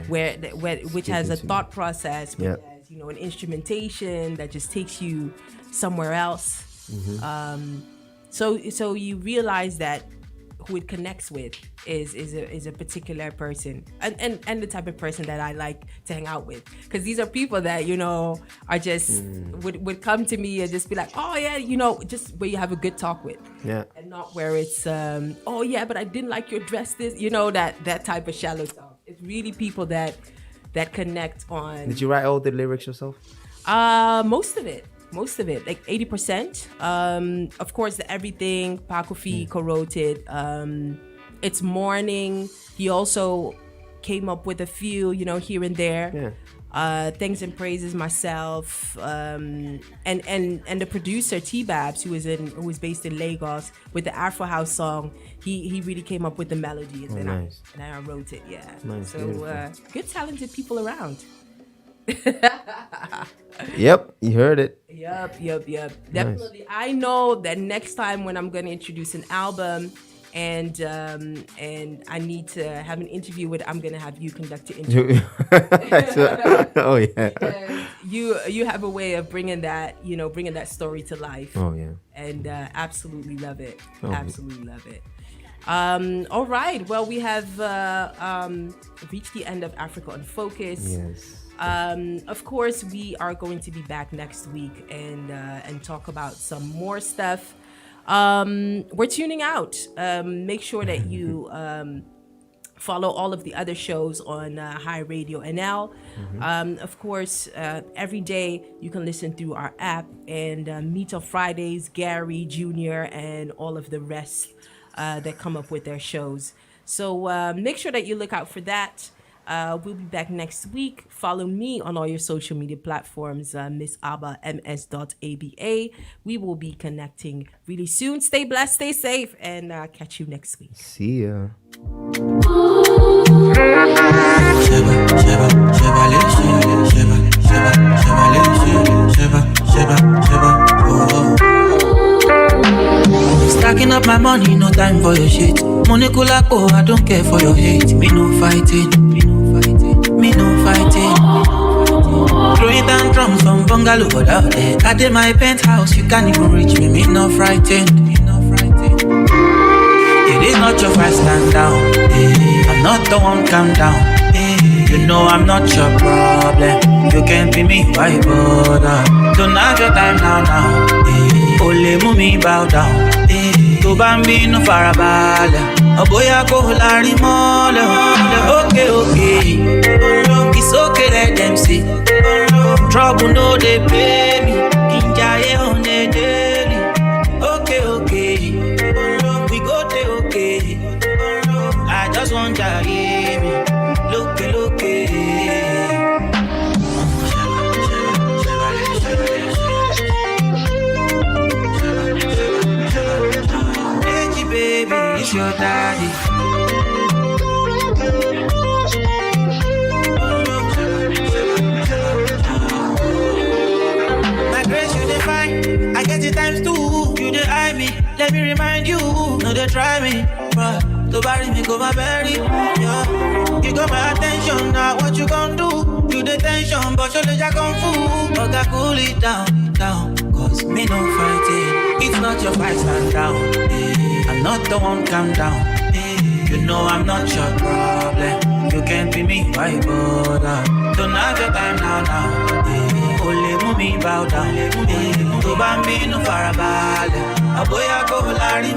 Which has a thought process, which has, you know, an instrumentation that just takes you somewhere else. So you realize that who it connects with is a particular person and the type of person that I like to hang out with, because these are people that, you know, are just would come to me and just be like, oh yeah, you know, just where you have a good talk with, and not where it's oh yeah, but I didn't like your dress, this, you know, that type of shallow talk. It's really people that connect on. Did you write all the lyrics yourself? Most of it, like 80%. Of course, the everything, Pakofi co-wrote it. It's Morning. He also came up with a few, you know, here and there. Thanks and Praises myself. And the producer T-Babs, who is based in Lagos, with the Afro House song, he really came up with the melody, and then I wrote it. Yeah. Nice, so good talented people around. Yep, you heard it. Yep. Definitely. Nice. I know that next time when I'm going to introduce an album and I need to have an interview with, I'm going to have you conduct the interview. Oh yeah. You have a way of bringing that story to life. Oh yeah. And absolutely love it. Absolutely love it. All right. Well, we have reached the end of Africa on Focus. Yes. Of course, we are going to be back next week and talk about some more stuff. We're tuning out. Make sure that you follow all of the other shows on HiRadioNl. Of course, every day you can listen through our app, and Meet on Fridays, Gary Jr. and all of the rest that come up with their shows. So make sure that you look out for that. We'll be back next week. Follow me on all your social media platforms, MS.ABA, MS.ABA. We will be connecting really soon. Stay blessed, stay safe, and catch you next week. See ya. Stacking up my money, no time for your shit. Money kulako, I don't care for your hate. Me no fighting. Throwing down drums from bungalow out there. I did my penthouse, you can't even reach me. Me no frightened. It is not your fight, stand down. I'm not the one, calm down. You know I'm not your problem. You can't be me, why bother? Don't have your time now. Ole mumi bow down. To bambino farabala. Oboya ko lari mole. Okay. It's okay, let them see. Trouble no they pay me. Kinjaye on the daily. Okay. We go there, okay. I just want to hear me. Look. Hey, baby, it's your daddy. My grace, you define. I get it times two. You dey eye me. Let me remind you. No, they try me. But to bury me, go my berry. Yeah. You got my attention. Now what you gon' do? You the tension, but you let kung fu. But I cool it down. Cause me no fighting. It's not your fight, stand down. I'm not the one, calm down. You know I'm not your problem. You can't be me, why bother? Don't have your time now. Ole mumi bow down. To bambino farabale. Aboya ko lari.